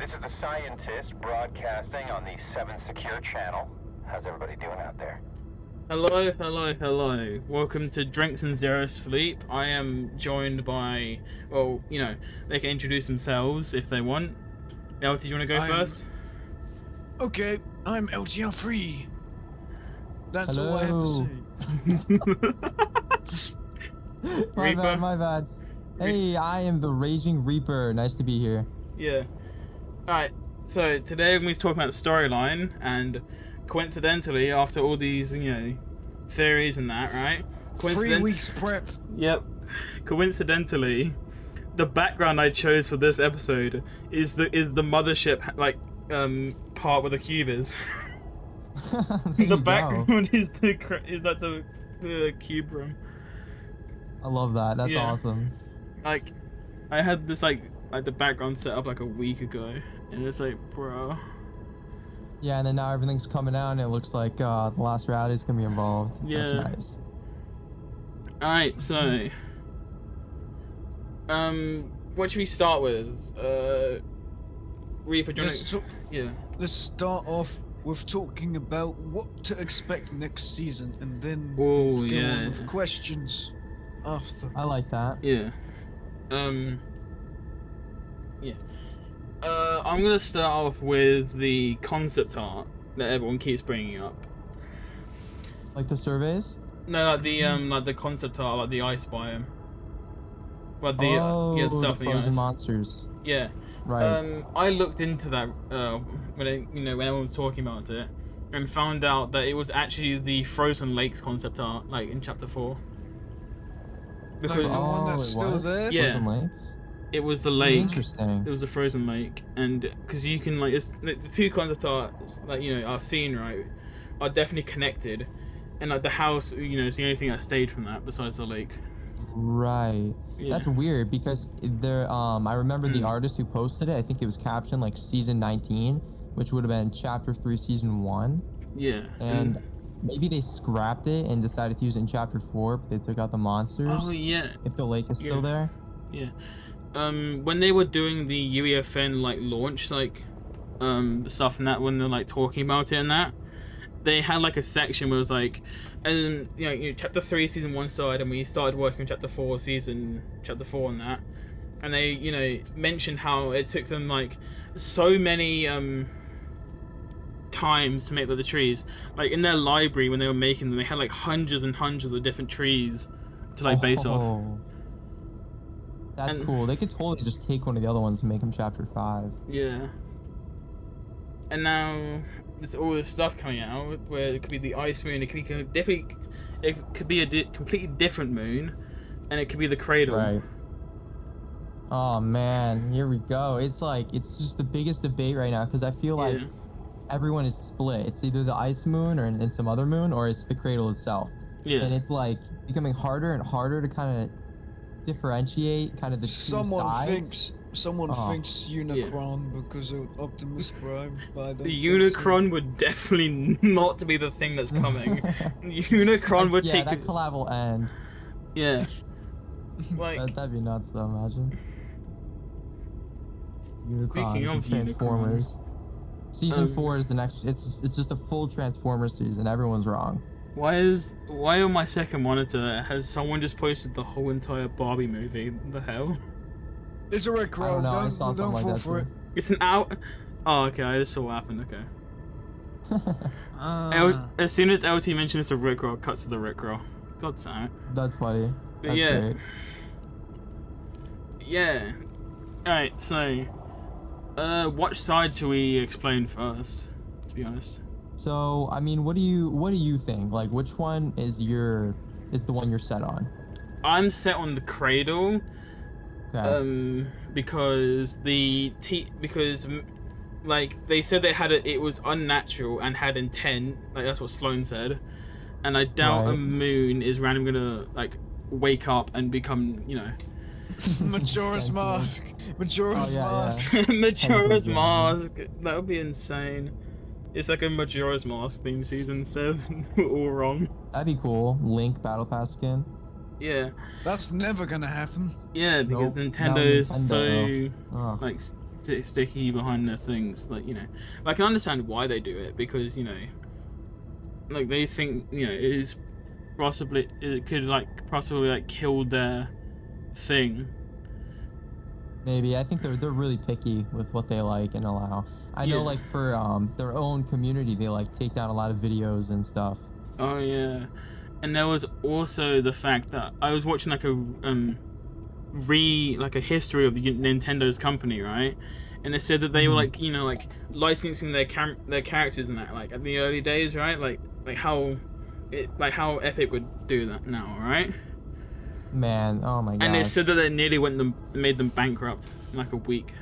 This is the Scientist broadcasting on the 7 Secure channel. How's everybody doing out there? Hello, hello, hello. Welcome to Drinks and Zero Sleep. I am joined by, well, you know, they can introduce themselves if they want. LT, do you want to go first? Okay, I'm LTR3. That's Hello. all I have to say. My bad. Hey, I am the Raging Reaper. Nice to be here. Yeah. Alright, so today we're going to be talking about the storyline, and coincidentally, after all these, you know, theories and that, right? 3 weeks prep. Yep. Coincidentally, the background I chose for this episode is the mothership, like, part where the cube is. The background is like the cube room. I love that. That's awesome. Like, I had this like the background set up like a week ago, and it's like, bro. Yeah, and then now everything's coming out, and it looks like the last reality is gonna be involved. Yeah. That's nice. All right, so what should we start with? Reaper, do you wanna... Let's start off with talking about what to expect next season, and then Oh, go yeah. on with questions after. I like that. Yeah. Yeah. I'm gonna start off with the concept art that everyone keeps bringing up. Like the surveys? No, like the concept art, like the ice biome. But the the stuff in the frozen ice. monsters. Yeah. Right. I looked into that when everyone was talking about it, and found out that it was actually the Frozen Lakes concept art, like in chapter 4. Because Like the one that's it still was? there? Yeah. Frozen lakes? it was the lake. Interesting. It was the frozen lake, and because you can like the two concept arts, like are seen, right, are definitely connected, and like the house, is the only thing that stayed from that besides the lake. Right. Yeah. That's weird because there I remember the artist who posted it, I think it was captioned like season 19, which would have been chapter 3 season 1. Yeah. And maybe they scrapped it and decided to use it in chapter 4, but they took out the monsters. Oh yeah. If the lake is still there. Yeah. When they were doing the UEFN like launch stuff and that, when they're like talking about it and that, they had like a section where it was like, and chapter 3 season 1 started, and we started working on chapter 4 and that, and they mentioned how it took them like so many times to make the trees. Like in their library when they were making them, they had like hundreds and hundreds of different trees to like base off. That's cool. They could totally just take one of the other ones and make them chapter 5. Yeah. And now there's all this stuff coming out where it could be the ice moon. It could be a completely different moon, and it could be the cradle. Right. Oh man, here we go. It's just the biggest debate right now because I feel like everyone is split. It's either the ice moon or in some other moon, or it's the cradle itself. Yeah. And it's like becoming harder and harder to kind of differentiate kind of the two sides. Someone thinks Unicron because of Optimus Prime. But the Unicron would definitely not be the thing that's coming. Unicron would take that collab will end. Yeah. Like that'd be nuts though, imagine. Speaking Unicron of from Transformers. Season 4 is the next. It's just a full Transformers season. Everyone's wrong. Why on my second monitor has someone just posted the whole entire Barbie movie? The hell? It's a red crow. Don't fall for it. It's an out. Oh, okay. I just saw what happened. Okay. As soon as LT mentioned it's a Rickroll, cuts to the Rickroll. God damn it. That's funny. That's great. Yeah. Alright, so what side should we explain first, to be honest? So, I mean, what do you think? Like, which one is the one you're set on? I'm set on the cradle. Okay. Because like they said it was unnatural and had intent. Like that's what Sloan said. And I doubt a moon is randomly gonna like wake up and become, Majora's Mask. Majora's Mask. Majora's Mask. That would be insane. It's like a Majora's Mask theme season, so we're all wrong. That'd be cool. Link Battle Pass skin. Yeah. That's never gonna happen. Yeah, because Nope. Nintendo's Nintendo. so like sticky behind their things. Like, you know, I can understand why they do it, because, you know, like they think, you know, it could like possibly like kill their thing. Maybe. I think they're really picky with what they like and allow. I know, Yeah. like for their own community, they like take down a lot of videos and stuff. Oh yeah, and there was also the fact that I was watching like a a history of Nintendo's company, right? And it said that they were like, you know, like licensing their characters and that, like at the early days, right? Like how Epic would do that now, right? Man, oh my god. And it said that it nearly made them bankrupt in like a week.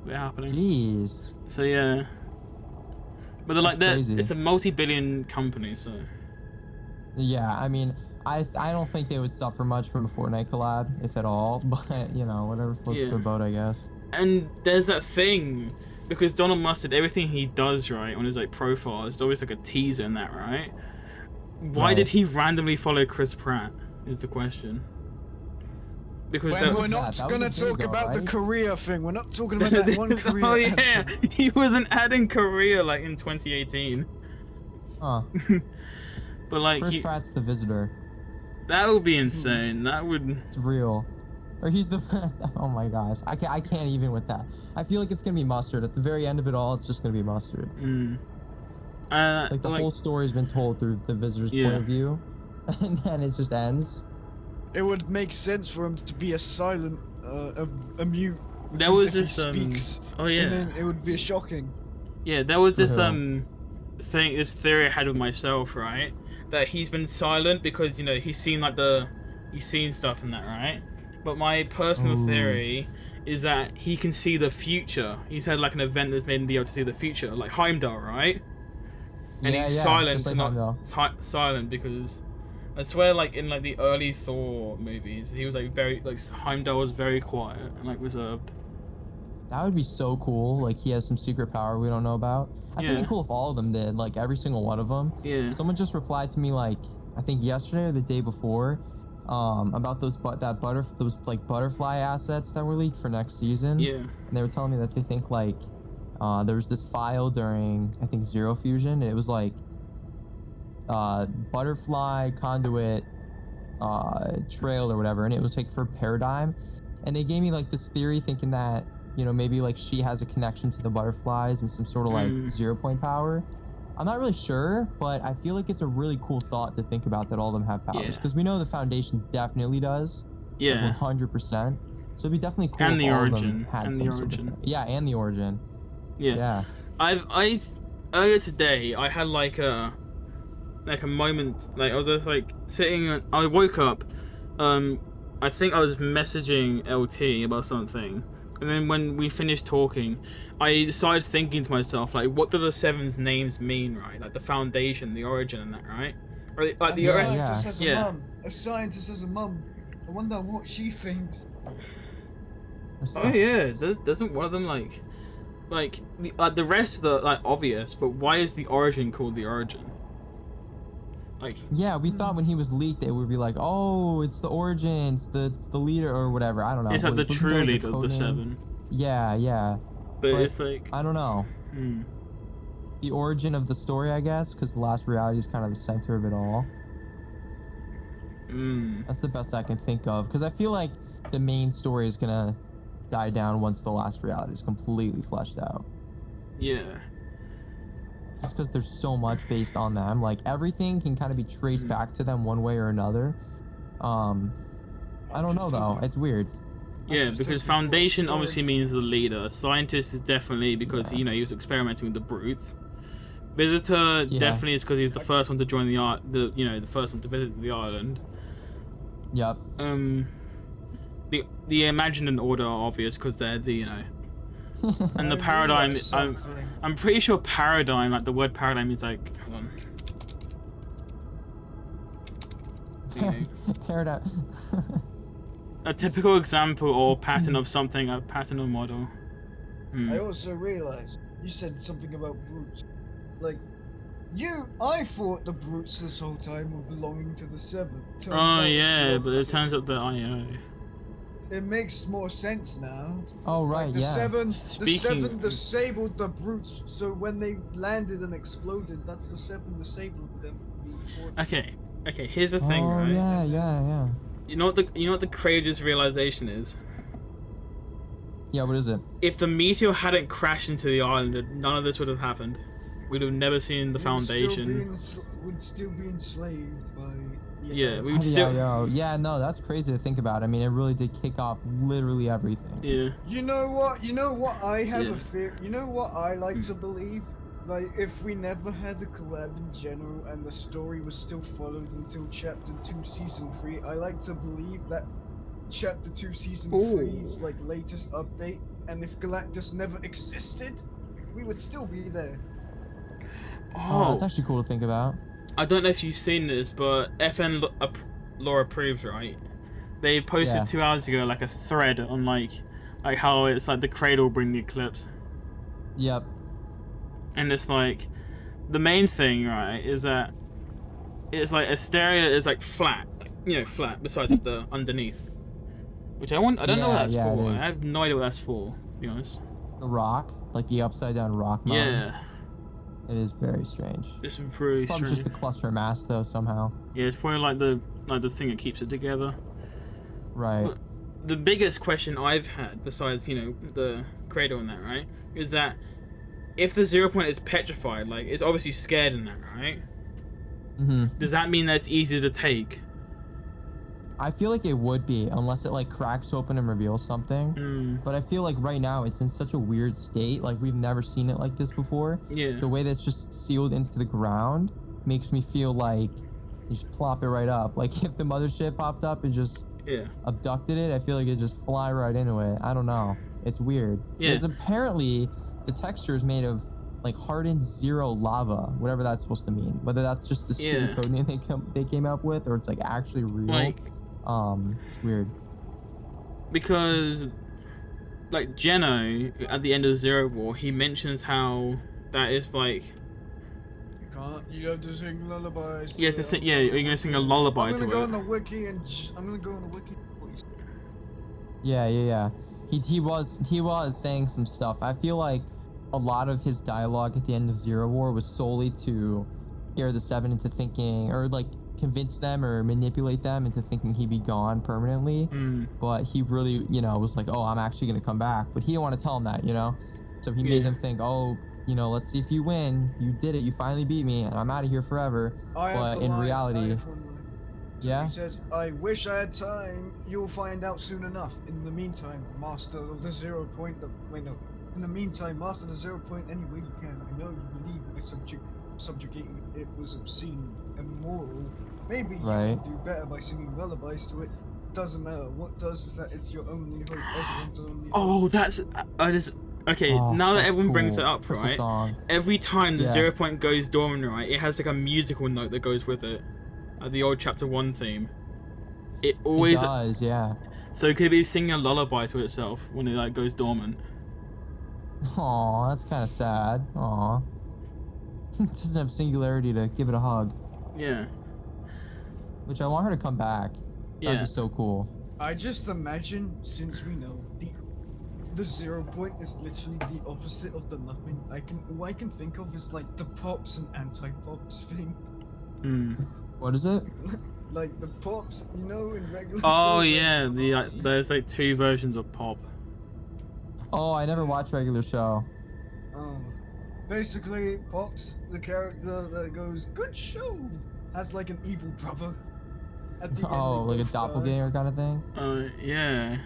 It happening. Jeez. So yeah, but they're like That's crazy. it's a multi-billion company, so Yeah, I mean, I don't think they would suffer much from a Fortnite collab, if at all. But you know, whatever floats Yeah. their boat, I guess. And there's that thing, because Donald Mustard, everything he does, right, on his like profile, is always like a teaser in that, right? Why Right. did he randomly follow Chris Pratt? Is the question. Because When that we're was, not that was gonna a big talk go, about the right? Korea thing. We're not talking about that one Korea. oh yeah, he was an ad in Korea like in 2018. Huh. But like Chris Pratt's the visitor. that would be insane. That would. It's real. Or he's the. Oh my gosh, I can't even with that. I feel like it's gonna be Mustard at the very end of it all. It's just gonna be Mustard. Like the whole story's been told through the visitor's Yeah. point of view, and then it just ends. It would make sense for him to be a silent, a mute. There because was if he this speaks, oh yeah. and then it would be shocking. Yeah, there was this Uh-huh. this theory I had with myself, right? That he's been silent because, you know, he's seen stuff in that, right? But my personal Ooh. theory is that he can see the future. He's had like an event that's made him be able to see the future, like Heimdall, right? And Yeah, he's yeah, silent, just like not Heimdall. silent because I swear, like in like the early Thor movies, he was like very like Heimdall was very quiet and like reserved. That would be so cool. Like he has some secret power we don't know about. I think it'd Yeah. be cool if all of them did. Like every single one of them. Yeah. Someone just replied to me like I think yesterday or the day before, about those butterfly assets that were leaked for next season. Yeah. And they were telling me that they think like there was this file during I think Zero Fusion. And it was like butterfly conduit trail or whatever, and it was like for Paradigm. And they gave me like this theory thinking that, you know, maybe like she has a connection to the butterflies and some sort of like 0 point power. I'm not really sure, but I feel like it's a really cool thought to think about that all of them have powers, Yeah. because we know the Foundation definitely does. Yeah. Like 100%. So it'd be definitely cool And if the all of Origin. them had And some the sort Origin. of yeah, and the Origin. Yeah. Yeah. I earlier today I had like a moment, like I was just like sitting. I woke up. I think I was messaging LT about something, and then when we finished talking, I started thinking to myself like, what do the Seven's names mean, right? Like the Foundation, the Origin, and that, right? Or like And the a rest. scientist has a Yeah. mum. A scientist has a mum. I wonder what she thinks. Oh yeah, doesn't one of them like the rest of the like obvious, but why is the Origin called the Origin? Like Yeah, we thought when he was leaked it would be like, oh, it's the Origin, it's the leader or whatever. I don't know. it's like the Wasn't true there, like, a leader of the code name? Seven, Yeah, yeah. but But it's like I don't know. The origin of the story, I guess, because the last reality is kind of the center of it all. That's the best I can think of, because I feel like the main story is gonna die down once the last reality is completely fleshed out. yeah. Just because there's so much based on them, like everything can kind of be traced back to them one way or another. I don't know though. It's weird. Yeah, just because hoping for a Foundation story. obviously means the leader. Scientist is definitely because Yeah. you know he was experimenting with the brutes. Visitor Yeah. definitely is because he was the first one to join the first one to visit the island. Yep. The Imagined and Order are obvious because they're the and the I Paradigm. realised something. I'm pretty sure Paradigm, like the word Paradigm, is like hold on. Paradigm. A typical example or pattern of something, a pattern or model. I also realized you said something about brutes. Like, I thought the brutes this whole time were belonging to the Seven. Turns Oh out it's yeah, the but it opposite. turns out they're IO. it makes more sense now. Oh right, Like the yeah. seven Speaking- disabled the brutes, so when they landed and exploded, that's the seven disabled them. Okay, here's the thing, Oh right? yeah. You know what the craziest realization is? Yeah, what is it? If the meteor hadn't crashed into the island, none of this would have happened. We'd have never seen the foundation. Would still be enslaved by. Yeah, we Oh, would still. yeah, no, that's crazy to think about. I mean, it really did kick off literally everything. Yeah. You know what? I have Yeah. a fear. You know what I like to believe? Like, if we never had the collab in general and the story was still followed until Chapter 2, Season 3, I like to believe that Chapter 2, Season Ooh. 3's, like, latest update, and if Galactus never existed, we would still be there. Oh, that's actually cool to think about. I don't know if you've seen this, but FN Law approves, right? They posted Yeah. 2 hours ago like a thread on like how it's like the Cradle bring the eclipse, Yep. and it's like the main thing, right, is that it's like Asteria is like flat, flat besides the underneath, which I don't know what that's Yeah, for. it I is. have no idea what that's for, to be honest. The rock, like the upside down rock mountain. Yeah, It is very strange. it's really Probably strange. just the cluster mass though somehow. Yeah, it's probably like the thing that keeps it together. Right. But the biggest question I've had, besides the Cradle and that, right, is that if the 0 point is petrified, like it's obviously scared in that, right? Does that mean that it's easier to take? I feel like it would be, unless it like cracks open and reveals something. But I feel like right now it's in such a weird state. Like we've never seen it like this before. Yeah. The way that's just sealed into the ground makes me feel like you just plop it right up. Like if the mothership popped up and just abducted it, I feel like it'd just fly right into it. I don't know. It's weird. Yeah. Because apparently the texture is made of like hardened zero lava, whatever that's supposed to mean. Whether that's just the stupid code name they came up with, or it's like actually real. Like, It's weird. because like Geno at the end of the Zero War, he mentions how that is like You have to sing lullabies. you have to sing. Yeah, you're gonna sing a lullaby I'm to gonna go it. on the wiki and I'm gonna go on the wiki. Please. Yeah. He was saying some stuff. I feel like a lot of his dialogue at the end of Zero War was solely to scare the Seven into thinking, or like convince them or manipulate them into thinking he'd be gone permanently. But he really, was like, oh, I'm actually gonna come back. But he didn't want to tell them that, So he made them think, oh, let's see if you win. You did it. You finally beat me, and I'm out of here forever. But in reality, yeah. He says, I wish I had time. You'll find out soon enough. In the meantime, Master of the 0 point. Wait, no. In the meantime, Master of the 0 point any way you can. I know you believe my subjugating it was obscene, immoral. Maybe you can do better by singing lullabies to it. Doesn't matter. What does is that it's your only hope. Everyone's only hope. Oh, that's okay. Now that everyone brings it up, What's the right? song? Every time the 0 point goes dormant, right, it has like a musical note that goes with it. Like the old Chapter 1 theme. It always does, yeah. So could it be singing a lullaby to itself when it like goes dormant? Aw, that's kind of sad. Aw. It doesn't have singularity to give it a hug. Yeah. Which I want her to come back. That'd Yeah. be so cool. I just imagine, since we know the 0 point is literally the opposite of the nothing. All I can think of is like the pops and anti-pops thing. What is it? Like the pops, in regular. Oh show, yeah, there's like 2 versions of Pop. Oh, I never watched regular show. Basically, Pops, the character that goes "good show," has like an evil brother. At the end, Oh, they like a both die. doppelganger kind of thing? Yeah.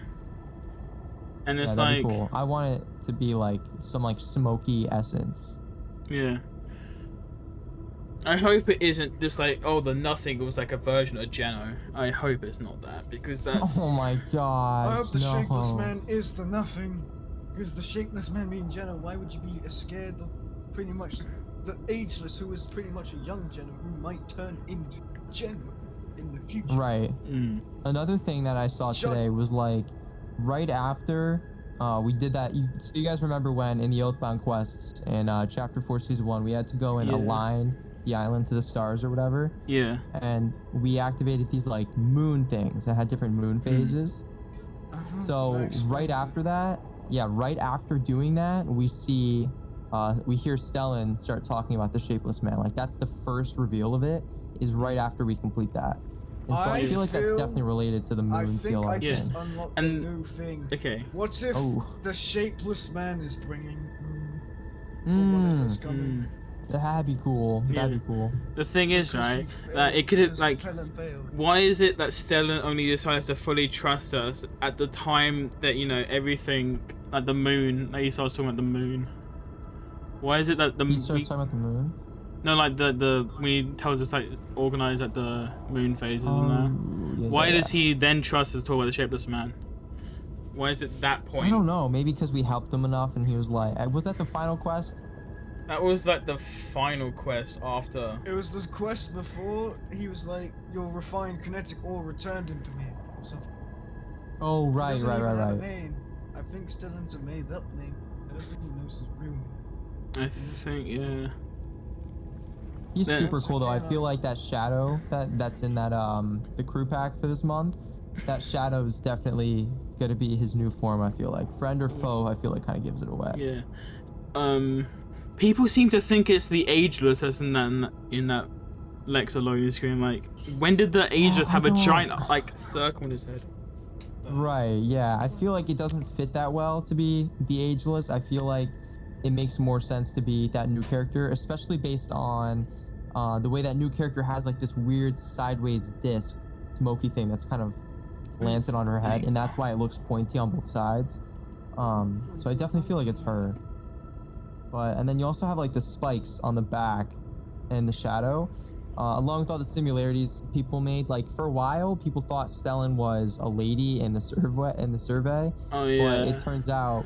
And it's Yeah, that'd like be cool. I want it to be like some like smoky essence. Yeah. I hope it isn't just like, oh, the Nothing was like a version of Geno. I hope it's not that, because that's... Oh my god. I hope the Shapeless Man is the Nothing. Because the Shapeless Man being Geno, why would you be scared of pretty much the Ageless, who is pretty much a young Geno, who might turn into Geno in the future? Right. Another thing that I saw today was like, right after we did that, so you guys remember when in the Oathbound quests in Chapter 4 Season 1, we had to go and align the island to the stars or whatever? Yeah. And we activated these like moon things that had different moon phases. So I explained right it. after that, yeah, right after doing that, we see, we hear Stellan start talking about the Shapeless Man. Like that's the first reveal of it, is right after we complete that. And so I feel like that's definitely related to the I moon think TL I thing. just unlocked a And- new thing. Okay. What if Oh. the Shapeless Man is bringing whatever's coming? That'd be cool. Yeah. That'd be cool. The thing is, Because he right, failed, that it could have, because like, Helen failed. why is it that Stellan only decides to fully trust us at the time that, you know, everything, like the moon, like you starts talking about the moon? Why is it that the He starts talking about the moon. no, like the when he tells us like organize like the moon phases and that. Yeah, Why yeah, does he then trust us to talk about the Shapeless Man? Why is it that point? I don't know. Maybe because we helped him enough, and he was like, was that the final quest? That was like the final quest after. It was this quest before. He was like, "Your refined kinetic ore returned into me," or something. Oh, He right. doesn't even have a Right. name. I think Stellan's a made-up name. I don't think he knows his real name. I think, yeah. He's Then- super cool though. I feel like that shadow that's in that the crew pack for this month, that shadow is definitely gonna be his new form. I feel like friend or foe. I feel like kind of gives it away. Yeah. People seem to think it's the Ageless that's in that Lex loading screen. Like, when did the Ageless I have a don't- giant like circle in his head? Right. Yeah. I feel like it doesn't fit that well to be the Ageless. I feel like it makes more sense to be that new character, especially based on the way that new character has like this weird sideways disc, smoky thing that's kind of slanted on her head, and that's why it looks pointy on both sides. So I definitely feel like it's her. But and then you also have like the spikes on the back and the shadow, along with all the similarities people made. Like for a while, people thought Stellan was a lady in the survey. Oh yeah. But it turns out,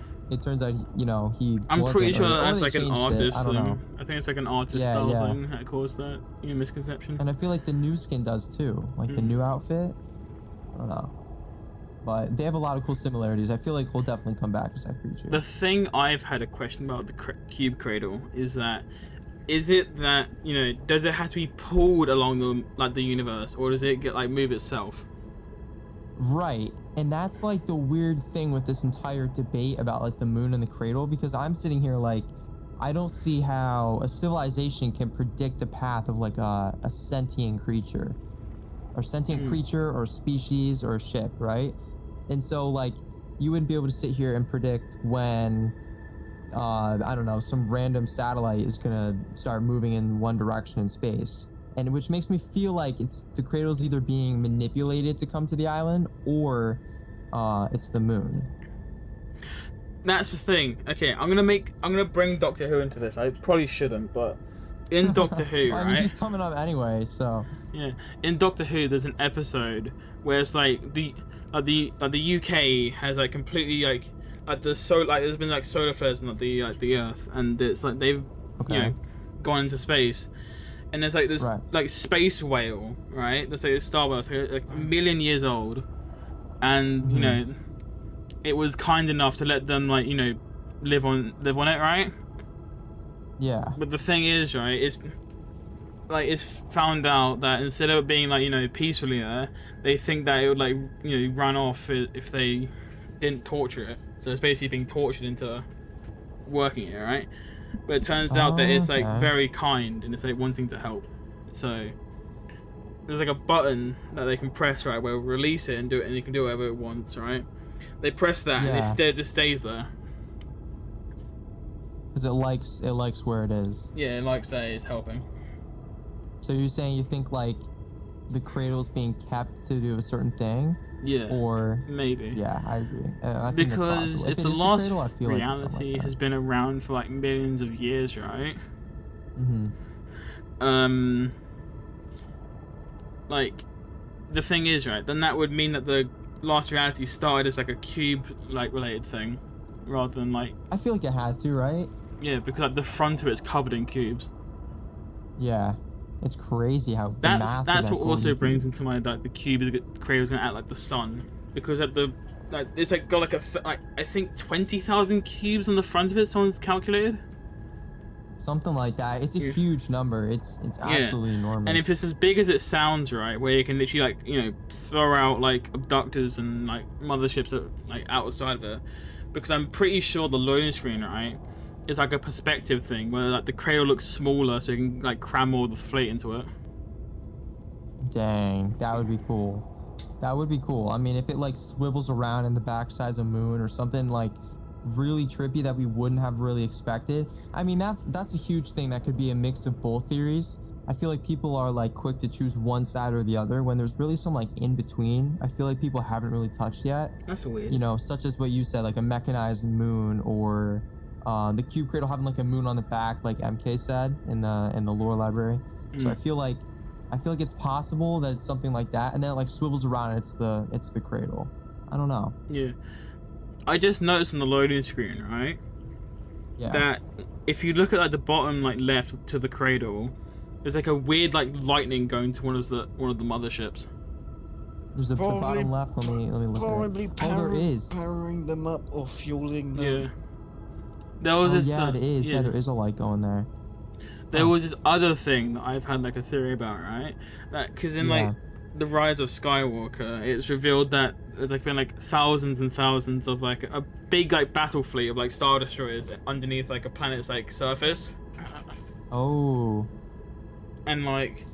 you know, he. I'm pretty wasn't, sure or that's they like an changed it, artist I don't know. thing. I think it's like an artist Yeah, style yeah. thing that caused that misconception. And I feel like the new skin does too. Like the new outfit. I don't know. But they have a lot of cool similarities. I feel like he'll definitely come back as that creature. The thing I've had a question about the cube cradle is that, is it that, you know, does it have to be pulled along the universe, or does it get like move itself? Right. And that's like the weird thing with this entire debate about like the moon and the cradle, because I'm sitting here like, I don't see how a civilization can predict the path of like a sentient creature. Or sentient creature or species or ship, right? And so like you wouldn't be able to sit here and predict when I don't know, some random satellite is gonna start moving in one direction in space. And which makes me feel like it's the cradle's either being manipulated to come to the island, or it's the moon. That's the thing. Okay, I'm gonna bring Doctor Who into this. I probably shouldn't, but in Doctor Who, I mean, right? he's coming up anyway, so Yeah, in Doctor Who, there's an episode where it's like the UK has like completely like there's been like solar flares on the Earth, and it's like they've you know gone into space, and there's like this like space whale, right? That's like a star whale, it's like a million years old, and you know it was kind enough to let them like, you know, live on it, right? yeah. But the thing is, right, it's found out that instead of it being like, you know, peacefully there, they think that it would like, you know, run off if they didn't torture it. So it's basically being tortured into working it, right? But it turns out that it's like very kind and it's like wanting to help. So there's like a button that they can press, right, where it'll release it and do it, and you can do whatever it wants, right? They press that and it just stays there. Because it likes where it is. Yeah, like say it's helping. So you're saying you think like the cradle's being kept to do a certain thing? Yeah. Or maybe. Yeah, I agree. I think that's Because possible. if it the is lost cradle, I feel like it's something reality like that. has been around for like millions of years, right? Mm-hmm. Like the thing is, right, then that would mean that the lost reality started as like a cube like related thing, rather than like, I feel like it had to, right? yeah, because like the front of it's covered in cubes. Yeah. It's crazy how massive That's that what also golden brings cube. into mind like the cradle is gonna act like the sun, because at the like it's like got like I think 20,000 cubes on the front of it. Someone's calculated. Something like that. It's a Yeah. huge number. It's absolutely enormous. And if it's as big as it sounds, right, where you can literally like, you know, throw out like abductors and like motherships like outside of it, because I'm pretty sure the loading screen, right, is like a perspective thing where like the cradle looks smaller so you can like cram all the fleet into it. Dang, that would be cool. That would be cool. I mean, if it like swivels around in the backsides of moon or something like really trippy that we wouldn't have really expected. I mean, that's a huge thing. That could be a mix of both theories. I feel like people are like quick to choose one side or the other when there's really some like in between. I feel like people haven't really touched yet. That's weird. You know, such as what you said, like a mechanized moon, or the cube cradle having like a moon on the back, like MK said in the lore library. So I feel like it's possible that it's something like that, and then it like swivels around and it's the cradle. I don't know. Yeah. I just noticed on the loading screen, right, Yeah. that if you look at like the bottom like left to the cradle, there's like a weird like lightning going to one of the motherships. There's the bottom left. Let me look Probably at it. Oh, there is. powering them up or fueling them. Yeah. There was this. Yeah, it is. Yeah, there is a light going there. There was this other thing that I've had like a theory about, right? That because in like the Rise of Skywalker, it's revealed that there's like been like thousands and thousands of like a big like battle fleet of like Star Destroyers underneath like a planet's like surface. Oh. And like,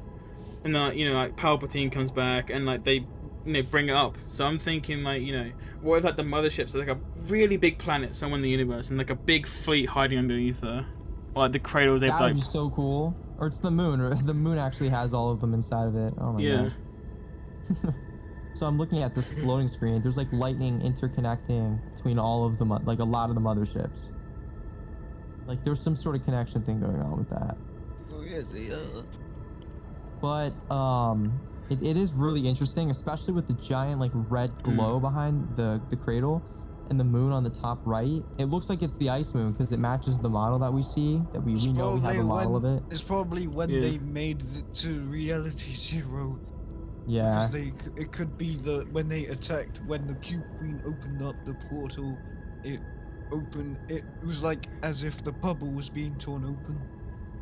and you know, like Palpatine comes back and like they, you know, bring it up. So I'm thinking like, you know, what if like the motherships are like a really big planet somewhere in the universe and like a big fleet hiding underneath her, or like the cradles they've That like. would be so cool. Or it's the moon, or the moon actually has all of them inside of it. Oh my god. So I'm looking at this loading screen. There's like lightning interconnecting between all of them, like a lot of the motherships. Like there's some sort of connection thing going on with that. Oh yeah, they are. But it is really interesting, especially with the giant like red glow behind the cradle and the moon on the top right. It looks like it's the ice moon because it matches the model that we see. That we know we have a model of it. It's probably when they made it to Reality Zero. Yeah. Because it could be when they attacked, when the Cube Queen opened up the portal, it was like as if the bubble was being torn open.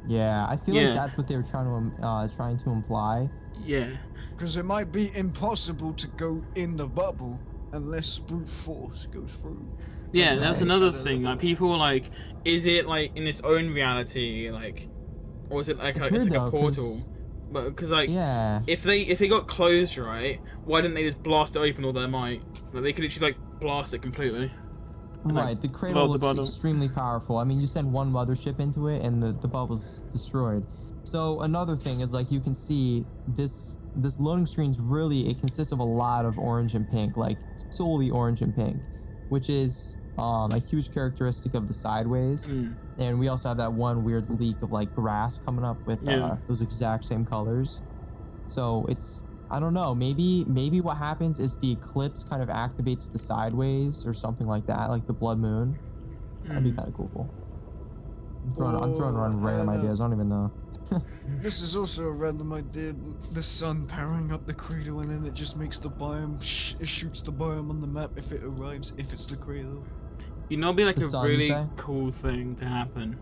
Yeah, I feel like that's what they were trying to imply. Yeah. Because it might be impossible to go in the bubble unless brute force goes through. Yeah, that's another thing. Like people were like, is it like in its own reality, like, or is it like it's like a portal? But because like, if they got closed, right, why didn't they just blast it open all their might? Like they could literally like blast it completely. Right, the cradle looks extremely powerful. I mean, you send one mothership into it and the bubble's destroyed. So another thing is like you can see this loading screen's really, it consists of a lot of orange and pink, like solely orange and pink, which is a huge characteristic of the Sideways. And we also have that one weird leak of like grass coming up with those exact same colors. So it's, I don't know, maybe what happens is the eclipse kind of activates the Sideways or something like that, like the blood moon. That'd be kind of cool. I'm throwing around random ideas. I don't even know. This is also a random idea. The sun powering up the cradle, and then it just makes the biome. It shoots the biome on the map if it arrives. If it's the cradle. You know, it'd be like a really cool thing to happen.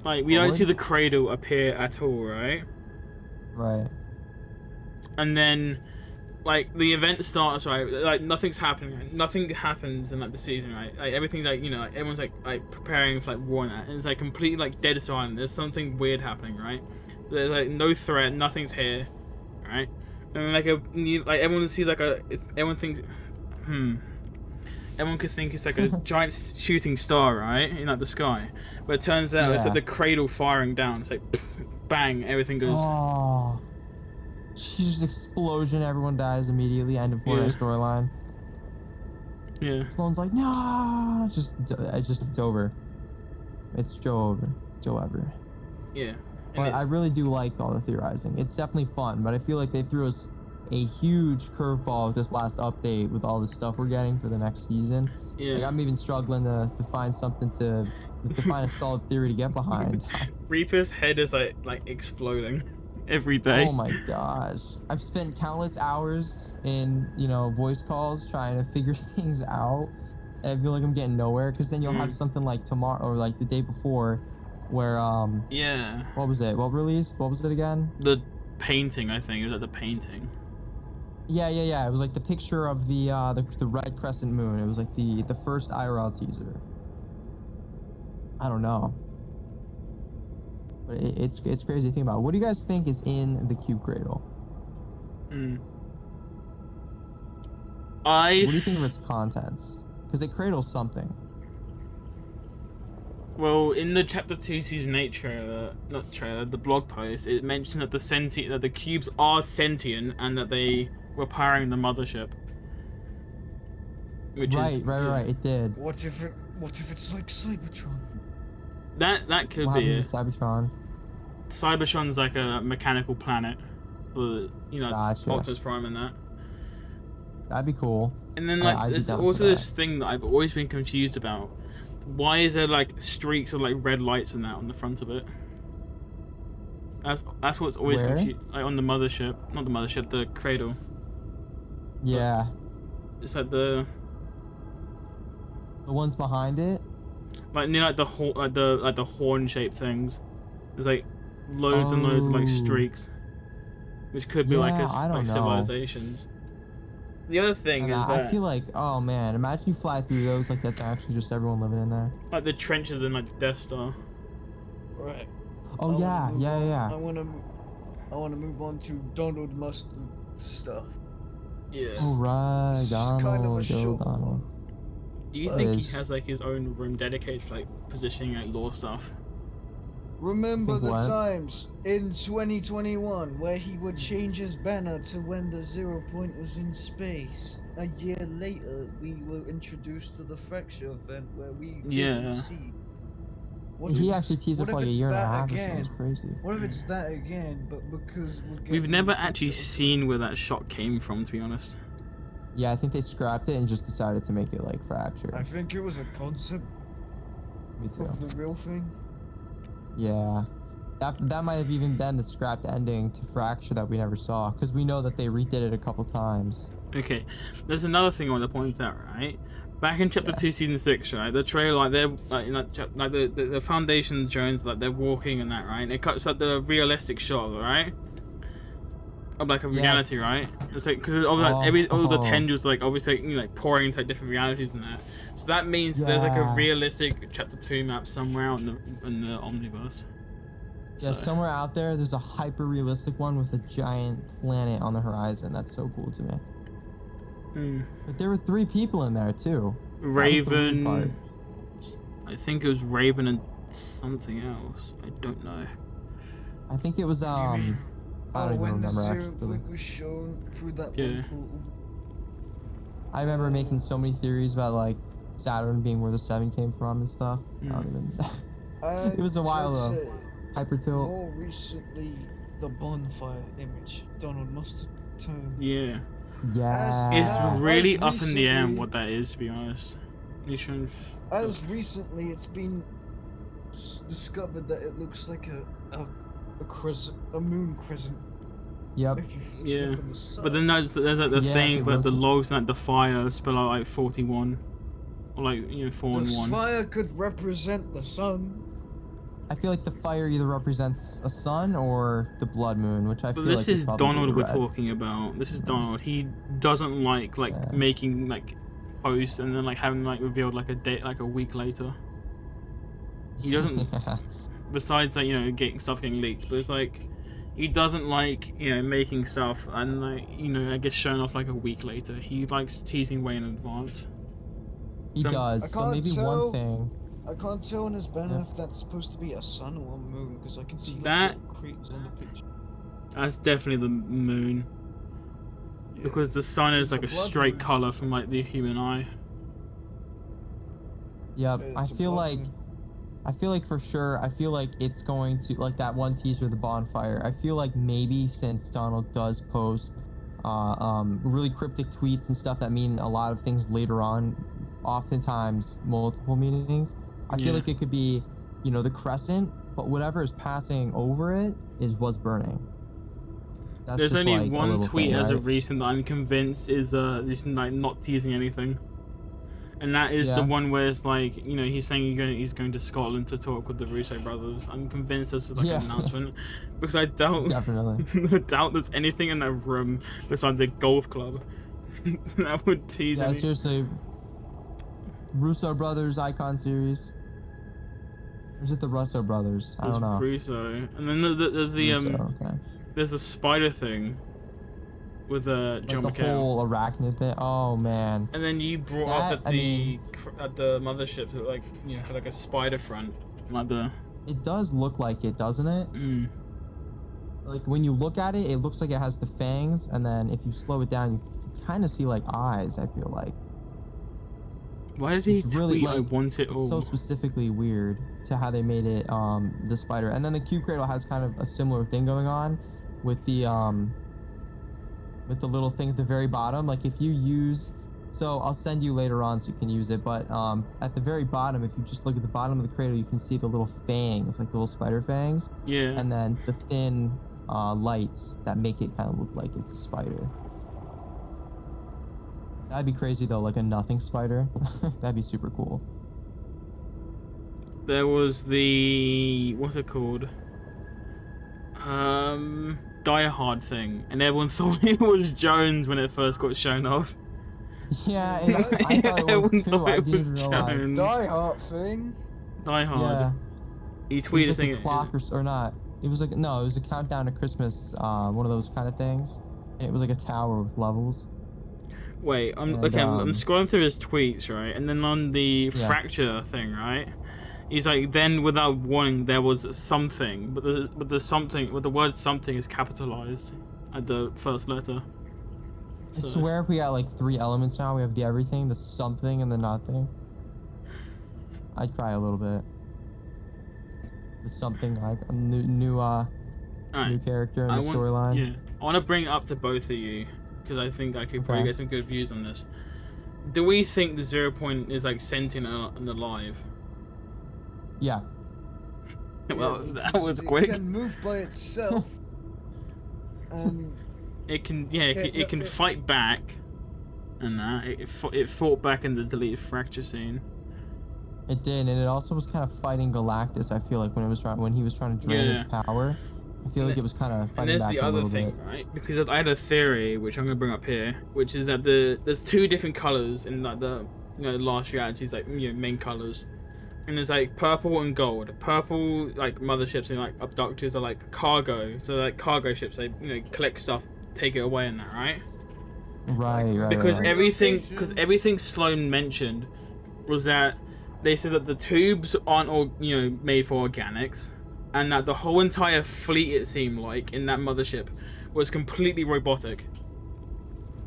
Like we don't see the cradle appear at all, right? Right. And then, like the event starts, right? Like nothing's happening. Right? Nothing happens in like the season, right? Like everything's like, you know, like everyone's like preparing for like war and that, and it's like completely like dead silent. There's something weird happening, right? There's like no threat, nothing's here, right? And like everyone sees like everyone thinks, everyone could think it's like a giant shooting star, right, in like the sky, but it turns out it's like the cradle firing down. It's like bang, everything goes. Oh. Just explosion, everyone dies immediately, end of storyline. Yeah. Sloane's like, no, it's over. It's Joe over. Yeah. But I really do like all the theorizing. It's definitely fun, but I feel like they threw us a huge curveball with this last update with all the stuff we're getting for the next season. Yeah. Like, I'm even struggling to find something to find a solid theory to get behind. Reaper's head is like exploding every day. Oh my gosh. I've spent countless hours in, voice calls trying to figure things out. And I feel like I'm getting nowhere because then you'll have something like tomorrow or like the day before, where Yeah. what was it? What released? What was it again? The painting, I think. It was like the painting. Yeah. It was like the picture of the red crescent moon. It was like the first IRL teaser. I don't know. But it's crazy to think about. What do you guys think is in the Cube Cradle? What do you think of its contents? Because it cradles something. Well, in the Chapter 2 Season 8 trailer, not trailer, the blog post, it mentioned that that the cubes are sentient and that they were powering the mothership. Which is Right. It did. What if it's like Cybertron? That could What be it. happens to Cybertron? Cybertron's like a mechanical planet for, you know, Gotcha. Optimus Prime and that. That'd be cool. And then I'd like be there's down for also that. this thing that I've always been confused about. Why is there like streaks of like red lights and that on the front of it? That's what's always Where? confused. Like on the mothership, not the mothership, the cradle. Yeah. It's like the ones behind it. like near like the horn shaped things. There's like loads and loads of like Oh. streaks, which could be Yeah, like I don't know. civilizations. The other thing And is I that feel like, oh man, imagine you fly through those like that's actually just everyone living in there. like the trenches in like the Death Star. Right. Oh yeah. I wanna move on to Donald Mustard stuff. Yeah. Oh right, It's kind of a Donald, go short Donald. one. Do you That think is- he has like his own room dedicated to like positioning like lore stuff? Remember Think the what? times in 2021 where he would change his banner to when the 0 point was in space. A year later, we were introduced to the fracture event where we Yeah. didn't see. He actually teased it what for if like a it's year and a that half or so. again? It's crazy. What if it's that again, but because we're We've getting never the actually picture of- seen where that shot came from, to be honest. Yeah, I think they scrapped it and just decided to make it like fracture. I think it was a concept Me too. of the real thing. Yeah. That might have even been the scrapped ending to Fracture that we never saw, because we know that they redid it a couple times. Okay, there's another thing I want to point out, right? Back in Chapter 2, Season 6, right? The trailer, like, they're, like, in that like the Foundation drones, like, they're walking and that, right? And it cuts, like, the realistic shot, right? Of, like, a reality, Yes. right? It's like, because all the Oh. tendrils, like, obviously, you know, like, pouring into, like, different realities and that. So that means there's, like, a Yeah. realistic Chapter 2 map somewhere in the Omniverse. Yeah, So- somewhere out there's a hyper realistic one with a giant planet on the horizon. That's so cool to me. Hmm. But there were 3 people in there too. That was the weird part. Raven. I think it was Raven and something else. I don't know. I think it was I don't even when the remember 0 actually. point was shown through that Yeah. one portal. I remember making so many theories about like Saturn being where the 7 came from and stuff. I don't even. It was a while let's though. say, Hyper tilt. More recently, the bonfire image, Donald Mustard turn. Yeah. Yeah. It's Yeah. really As up in the air recently- what that is, to be honest. You should. As recently, it's been discovered that it looks like a crescent, a moon crescent. Yep. If you Yeah. look on the side. But then there's like the Yeah, thing it like the rotates. logs and like the fire spell out like 41, or like 4 and the 1. fire could represent the sun. I feel like the fire either represents a sun or the blood moon, which I But feel this like is probably Donald we're red. talking about. This is Donald. He doesn't like Yeah. making like posts and then like having like revealed like a date like a week later. He doesn't. Besides like getting stuff getting leaked, but it's like he doesn't like making stuff and like I guess showing off like a week later. He likes teasing way in advance. He Some- does. I So can't maybe tell. one thing. I can't tell in his banner Yeah. if that's supposed to be a sun or a moon because I can see like, That- little craters on the picture. That's definitely the moon. Yeah. Because the sun is It's like a a blood straight moon. color from like the human eye. Yep. Yeah, I it's a feel blood like. moon. I feel like for sure. I feel like it's going to like that one teaser, the bonfire. I feel like maybe since Donald does post, really cryptic tweets and stuff that mean a lot of things later on, oftentimes multiple meanings. I Yeah. feel like it could be, the crescent, but whatever is passing over it is what's burning. That's There's just only like a one little tweet thing, as right? of recent that I'm convinced is just like not teasing anything. And that is the Yeah. one where it's like, you know, he's saying he's going to Scotland to talk with the Russo brothers. I'm convinced this is like Yeah. an announcement, because I doubt Definitely. I doubt there's anything in that room besides a golf club. That would tease Yeah, me. seriously. Russo brothers icon series. Or is it the Russo brothers? I don't know. Russo, and then there's the Russo, okay. there's a spider thing with John Like the McHale. whole arachnid thing. Oh man. And then you brought up That, that I mean- at the mothership that, like, you know, had like a spider front, like the. It does look like it, doesn't it? Mm. Like when you look at it, it looks like it has the fangs, and then if you slow it down, you can kind of see like eyes. I feel like Why did he it's really tweet, "I like want it it's all"? so specifically weird to how they made it. The spider, and then the Cube Cradle has kind of a similar thing going on with the little thing at the very bottom. Like if you use, so I'll send you later on so you can use it. But at the very bottom, if you just look at the bottom of the cradle, you can see the little fangs, like the little spider fangs, Yeah. and then the thin lights that make it kind of look like it's a spider. That'd be crazy though, like a nothing spider. That'd be super cool. There was the, what's it called? Die Hard thing, and everyone thought it was Jones when it first got shown off. Yeah, I thought it was Everyone too. thought I it didn't was realize. Jones. Die Hard thing. Die Hard. Yeah, He it was tweeted like saying a clock or not. It was like no, it was a countdown to Christmas. One of those kind of things. It was like a tower with levels. Wait, I'm And, okay. I'm scrolling through his tweets, right, and then on the Yeah. fracture thing, right? He's like, then without warning, there was something, but the word something is capitalized at the first letter. I swear if we got like 3 elements now, we have the everything, the something, and the nothing. I'd cry a little bit. The something, like a new Alright. character in I the want- storyline. Yeah, I want to bring it up to both of you because I think I could probably Okay. get some good views on this. Do we think the 0 point is like sentient and alive? Yeah. Well, Yeah, that because was it quick. can move by itself. And It can, yeah, it can yeah. fight back, and that it fought back in the deleted fracture scene. It did, and it also was kind of fighting Galactus. I feel like when he was trying to drain its power, I feel like it was kind of And fighting there's back the a other little thing, bit. right? Because I had a theory, which I'm gonna bring up here, which is that there's 2 different colors in like the last realities, like main colors, and there's like purple and gold. Purple like motherships and like abductors are like cargo, so like cargo ships, they collect stuff, take it away, and that, right? Right. Because right. everything Sloan mentioned was that they said that the tubes aren't all made for organics, and that the whole entire fleet, it seemed like, in that mothership was completely robotic.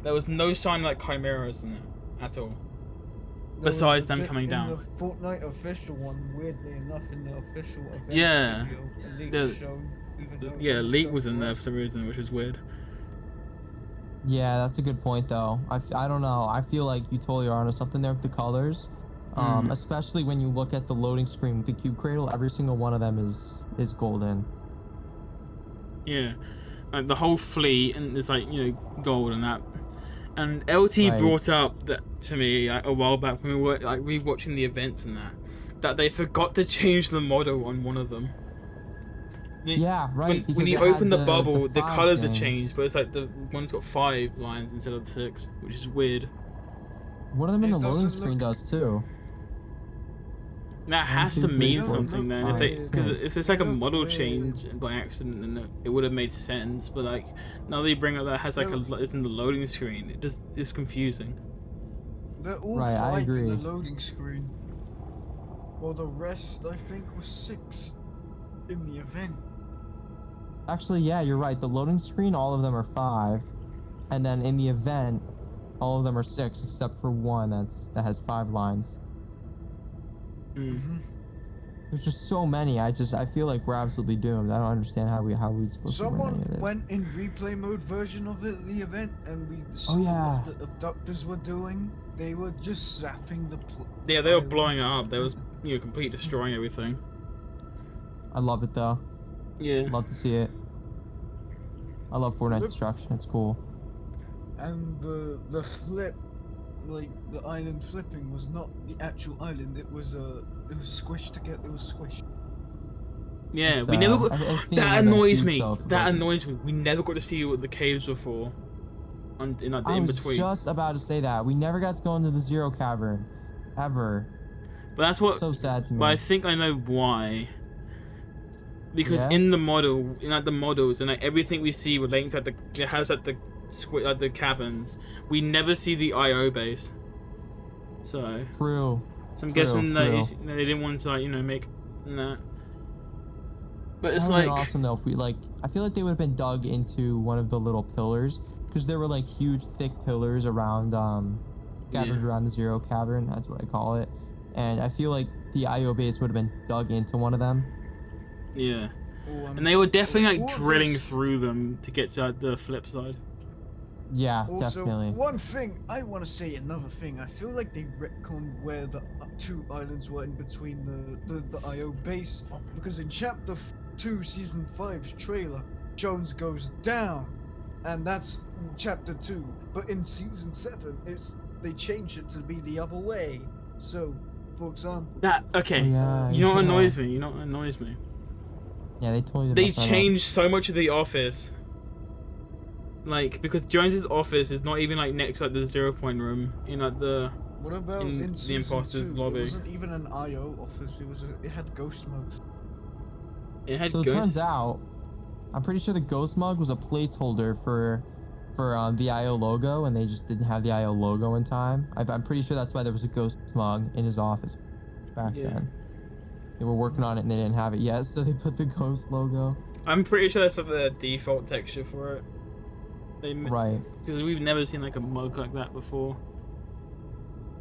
There was no sign like chimeras in it at all. there was Besides a them bit coming in down. the Fortnite official one, weirdly enough, in the official event Yeah. video, Elite The- was shown, even though it Yeah, wasn't Leak shown was in to there us. for some reason, which was weird. Yeah, that's a good point though. I don't know. I feel like you totally are onto something there with the colors. Especially when you look at the loading screen with the Cube Cradle, every single one of them is golden. Yeah, like the whole fleet, and it's like gold and that. And LT Right. brought up that to me like, a while back when we were like rewatching the events and that they forgot to change the model on one of them. Yeah, right. When you because it had open the bubble, the 5 colors are things. changed, but it's like the one's got 5 lines instead of 6, which is weird. One of them in It the loading doesn't screen look- does too. That has two, to three, mean four, something then, five, because if it's like a six. model change by accident, then it would have made sense. But like now that you bring up that has like it's in the loading screen, it's confusing. They're all Right, I 5 in agree. the loading screen. Well, the rest, I think, was 6 in the event. Actually, yeah, you're right. The loading screen, all of them are 5, and then in the event, all of them are 6 except for one that has 5 lines. There's just so many. I feel like we're absolutely doomed. I don't understand how we supposed to win Someone any of it. went in replay mode version of it, the event, and we saw yeah. what the abductors were doing. They were just zapping the Yeah, they were island. blowing it up. They was completely destroying everything. I love it though. Yeah. Love to see it. I love Fortnite Look- destruction. It's cool. And the flip like the island flipping was not the actual island. It was squished together. It was squished. Yeah, It's, we never got. I think it That would've been annoys huge, me. though, if it That wasn't. annoys me. We never got to see what the caves were for. In like the I in was between. just about to say that. We never got to go into the Zero Cavern. Ever. But that's what. So sad to me. But I think I know why. Because Yeah? in the model, in like the models, and like everything we see relating to like it has like the like the cabins, we never see the IO base. So True. I'm True, guessing true. they didn't want to like make that. But it's That would've like been awesome though if we like. I feel like they would have been dug into one of the little pillars because there were like huge, thick pillars around, gathered Yeah. around the Zero Cavern. That's what I call it. And I feel like the IO base would have been dug into one of them. yeah, Oh, and they were definitely like what drilling was- through them to get to like, the flip side. Yeah, Also, definitely. one thing I want to say, another thing. I feel like they retconned where the two islands were in between the IO base, because in Chapter 2, Season 5's trailer, Jones goes down, and that's Chapter 2. But in Season 7, they changed it to be the other way. So, for example, That okay. Oh, yeah, You know what yeah. annoys me? You know what annoys me? Yeah, they totally did They mess that up. changed so much of the office. Like because Jones's office is not even like next to, like the 0 point room in like the. what about in in the Season Imposter's 2? lobby. It wasn't even an IO office. It had ghost modes. It had So it ghosts. turns out, I'm pretty sure the ghost mug was a placeholder for the IO logo, and they just didn't have the IO logo in time. I'm pretty sure that's why there was a ghost mug in his office back Yeah. then. They were working on it and they didn't have it yet, so they put the ghost logo. I'm pretty sure that's like the default texture for it. Right, Because we've never seen like a mug like that before.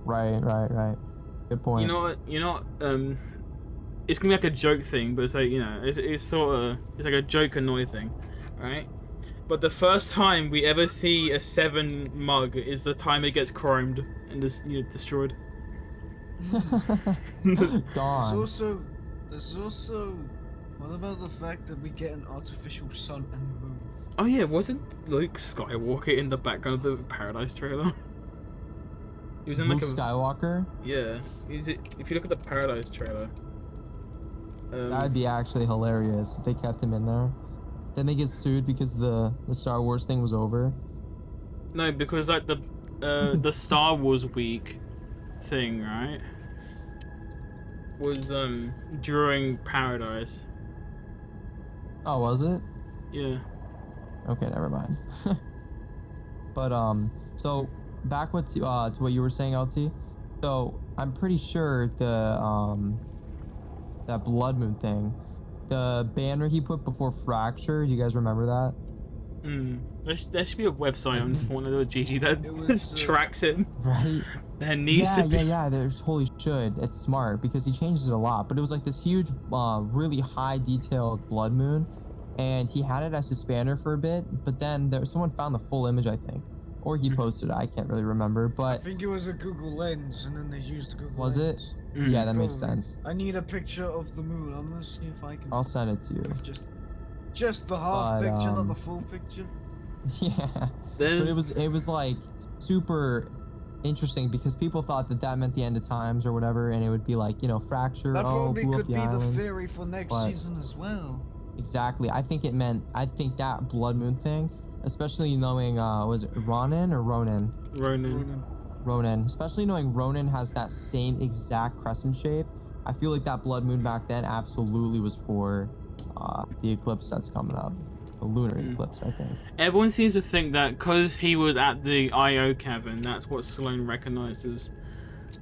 right. Good point. You know what? It's gonna be like a joke thing, but it's like it's sort of it's like a joke annoy thing, right? But the first time we ever see a 7 mug is the time it gets chromed and just destroyed. Gone. There's also, what about the fact that we get an artificial sun and moon? Oh yeah, wasn't Luke Skywalker in the background of the Paradise trailer? He was in Luke like a Skywalker? yeah. If you look at the Paradise trailer, That'd be actually hilarious if they kept him in there. Then they get sued because the Star Wars thing was over. no, because like the Star Wars week thing, right? Was during Paradise. Oh, was it? Yeah. Okay, never mind. But so back to what you were saying, LT. So I'm pretty sure that Blood Moon thing, the banner he put before Fracture. Do you guys remember that? There should be a website on one of the GG that It was, just tracks it. Right. There needs to be. Yeah. There totally should. It's smart because he changes it a lot. But it was like this huge, really high detailed blood moon, and he had it as his banner for a bit. But then someone found the full image, I think, or he posted it. I can't really remember. I But think it was a Google Lens, and then they used Google was it? Lens. Yeah, that makes Probably. sense. I need a picture of the moon. I'm gonna see if I can. I'll send it to you. Just the half But, picture, not the full picture. Yeah. But There's, it was like super interesting because people thought that meant the end of times or whatever, and it would be like fracture. That probably blew up could the be the islands. theory for next but- season as well. Exactly. I think that blood moon thing, especially knowing was it Ronan or Ronan? Ronan. Ronan. Especially knowing Ronan has that same exact crescent shape. I feel like that blood moon back then absolutely was for the eclipse that's coming up. The lunar eclipse, I think. Everyone seems to think that because he was at the IO cavern, that's what Sloane recognizes.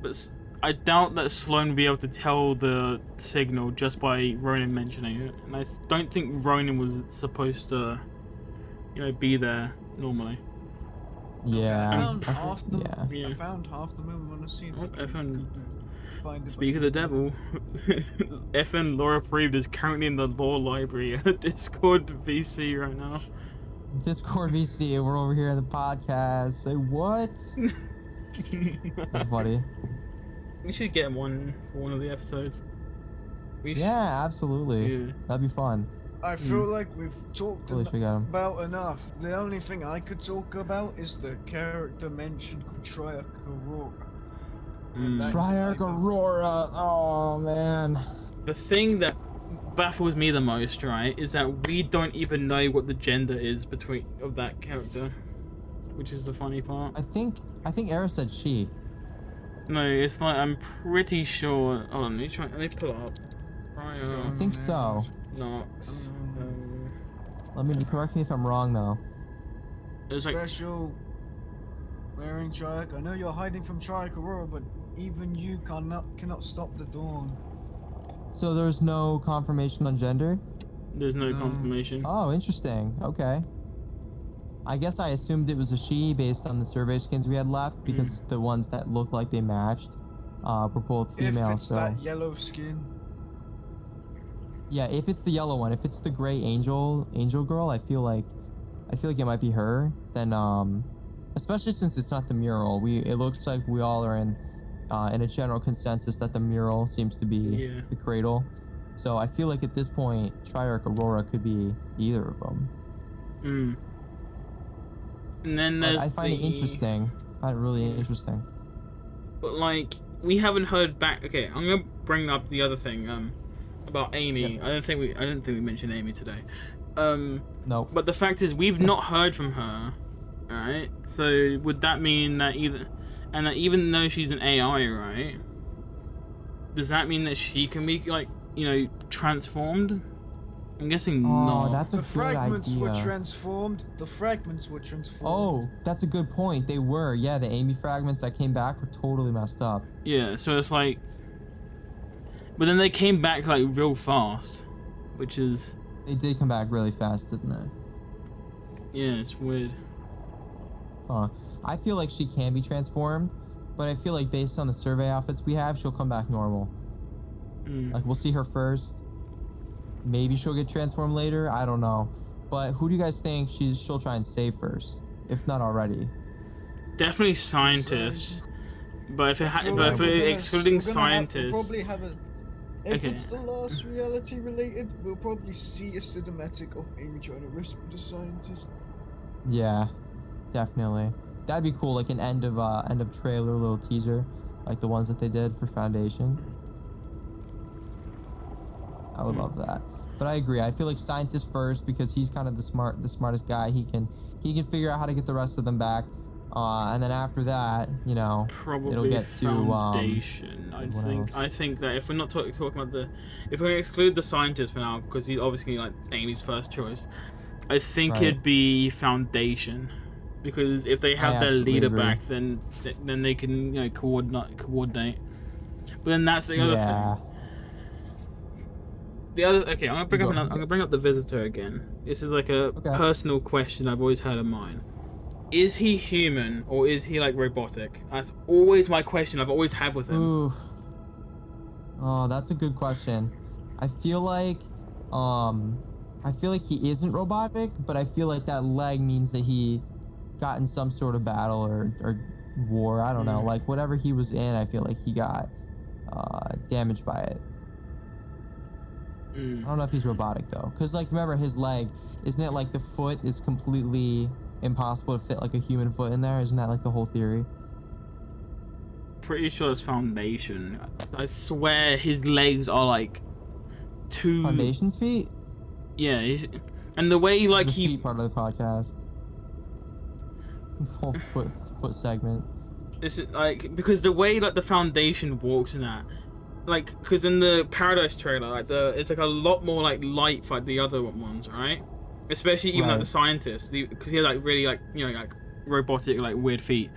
But I doubt that Sloane would be able to tell the signal just by Ronan mentioning it. And I don't think Ronan was supposed to, be there normally. Yeah. I found I half the. yeah. Yeah. I found half the moon. I'm gonna see if Oh, I I found- can find it. Speak of the devil, FN Laura Preeved is currently in the law library at Discord VC right now. Discord VC, we're over here in the podcast. Say what? That's funny. We should get him one for one of the episodes. We Yeah, absolutely. Yeah. That'd be fun. I feel like we've talked Holy shit, got him. about enough. The only thing I could talk about is the character mentioned called Triarch Aurora. That- Triarch Aurora. Oh man. The thing that baffles me the most, right, is that we don't even know what the gender is between of that character, which is the funny part. I think Era said she. No, it's like I'm pretty sure. Hold on, let me pull it up. I think so. Nox. Let me correct me if I'm wrong though. It's like Special wearing Triarch. I know you're hiding from Triarch Aurora, but even you cannot stop the dawn. So there's no confirmation on gender? there's no No. confirmation. Oh, interesting. Okay. I guess I assumed it was a she based on the survey skins we had left because the ones that looked like they matched were both female. If it's So that yellow skin. yeah, if it's the yellow one, if it's the gray angel girl, I feel like it might be her. Then especially since it's not the mural, it looks like we all are in a general consensus that the mural seems to be Yeah. the cradle. So I feel like at this point, Triarch Aurora could be either of them. Mm. And then But there's I find it interesting. I find it really interesting. But like we haven't heard back. Okay, I'm gonna bring up the other thing about Amy. Yeah. I don't think we mentioned Amy today. Nope. But the fact is we've not heard from her. Alright? So would that mean that even though she's an AI, right? Does that mean that she can be like, transformed? I'm guessing Oh, not. that's a The good fragments were idea. transformed. The fragments were transformed. Oh, that's a good point. They were. Yeah, the Amy fragments that came back were totally messed up. Yeah, so it's like, but then they came back like real fast, which is, They did come back really fast, didn't they? yeah, it's weird. Huh. I feel like she can be transformed, but I feel like based on the survey outfits we have, she'll come back normal. Mm. Like, we'll see her first. Maybe she'll get transformed later. I don't know. But who do you guys think she'll try and save first, if not already? Definitely scientists, but if I feel but like if we're we're gonna- excluding we'll scientists, probably have a. If Okay. it's the last reality related, we'll probably see a cinematic of Amy trying to rescue the scientist. Yeah, definitely. That'd be cool, like an end of trailer, little teaser, like the ones that they did for Foundation. I would love that. But I agree. I feel like scientist first because he's kind of the smartest guy. He can figure out how to get the rest of them back. And then after that, probably it'll get to Foundation. what I think that if we're not talking about if we exclude the scientist for now, because he's obviously like Amy's first choice, I think Right. it'd be Foundation, because if they have their absolutely leader agree. back, then they can coordinate. But then that's the other thing. yeah. Okay, I'm gonna bring up the visitor again. This is like a Okay. personal question I've always had in mind. Is he human or is he like robotic? That's always my question I've always had with him. Ooh. Oh, that's a good question. I feel like he isn't robotic, but I feel like that leg means that he got in some sort of battle or war. I don't know. Like whatever he was in, I feel like he got damaged by it. I don't know if he's robotic though, because like remember his leg, isn't it like the foot is completely impossible to fit like a human foot in there? Isn't that like the whole theory? Pretty sure it's Foundation. I swear his legs are like two. Foundation's feet? Yeah, and the way like the he feet part of the podcast. Whole foot segment. this is like, because the way like the Foundation walks in that, like, because in the Paradise trailer, like it's like a lot more like light for like, the other ones, right? Especially even like Right. the scientist, because he had like really like like robotic like weird feet,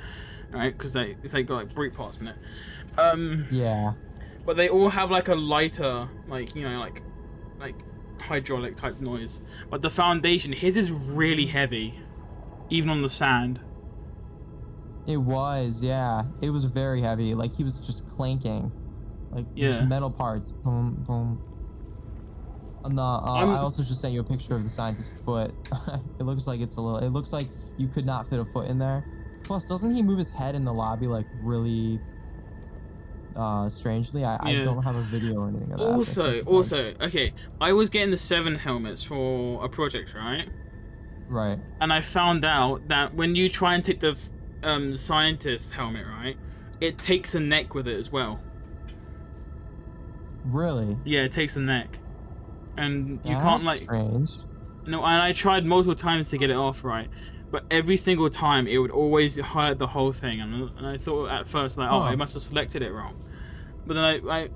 right? Because it's like got like brute parts in it. Yeah. But they all have like a lighter like like hydraulic type noise. But the Foundation, his is really heavy, even on the sand. It was, yeah. It was very heavy. Like he was just clanking. Like Yeah. just metal parts. Boom, boom. And I also just sent you a picture of the scientist's foot. It looks like it looks like you could not fit a foot in there. Plus, doesn't he move his head in the lobby like really strangely. I Yeah. don't have a video or anything of that. but Also, okay, I was getting the 7 helmets for a project, right? Right. And I found out that when you try and take the scientist helmet, right, it takes a neck with it as well. Really? Yeah, it takes a neck, and you can't That's like. strange. No, and I tried multiple times to get it off, right, but every single time it would always highlight the whole thing, and I thought at first like, oh, I Huh. must have selected it wrong, but then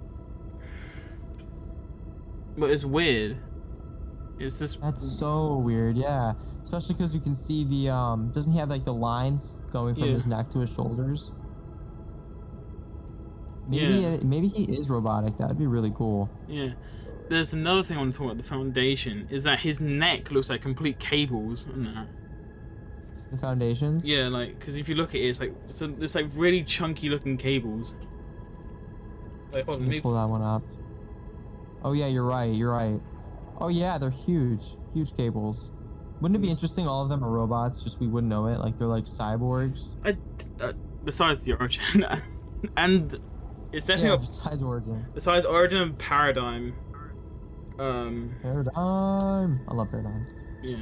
but it's weird. It's just That's so weird. Yeah. Especially because you can see the doesn't he have like the lines going from Yeah. his neck to his shoulders? Maybe Yeah. maybe he is robotic. That'd be really cool. Yeah. There's another thing I want to talk about the Foundation, is that his neck looks like complete cables and that. The foundations. Yeah, like, because if you look at it, it's like really chunky looking cables. Like, hold on, Let me pull that one up. Oh yeah, you're right. You're right. Oh yeah, they're huge, huge cables. Wouldn't it be interesting? All of them are robots, just we wouldn't know it. Like they're like cyborgs. Besides the Origin, and it's definitely Yeah. Besides Origin. besides Origin and Paradigm. Paradigm. I love Paradigm. Yeah.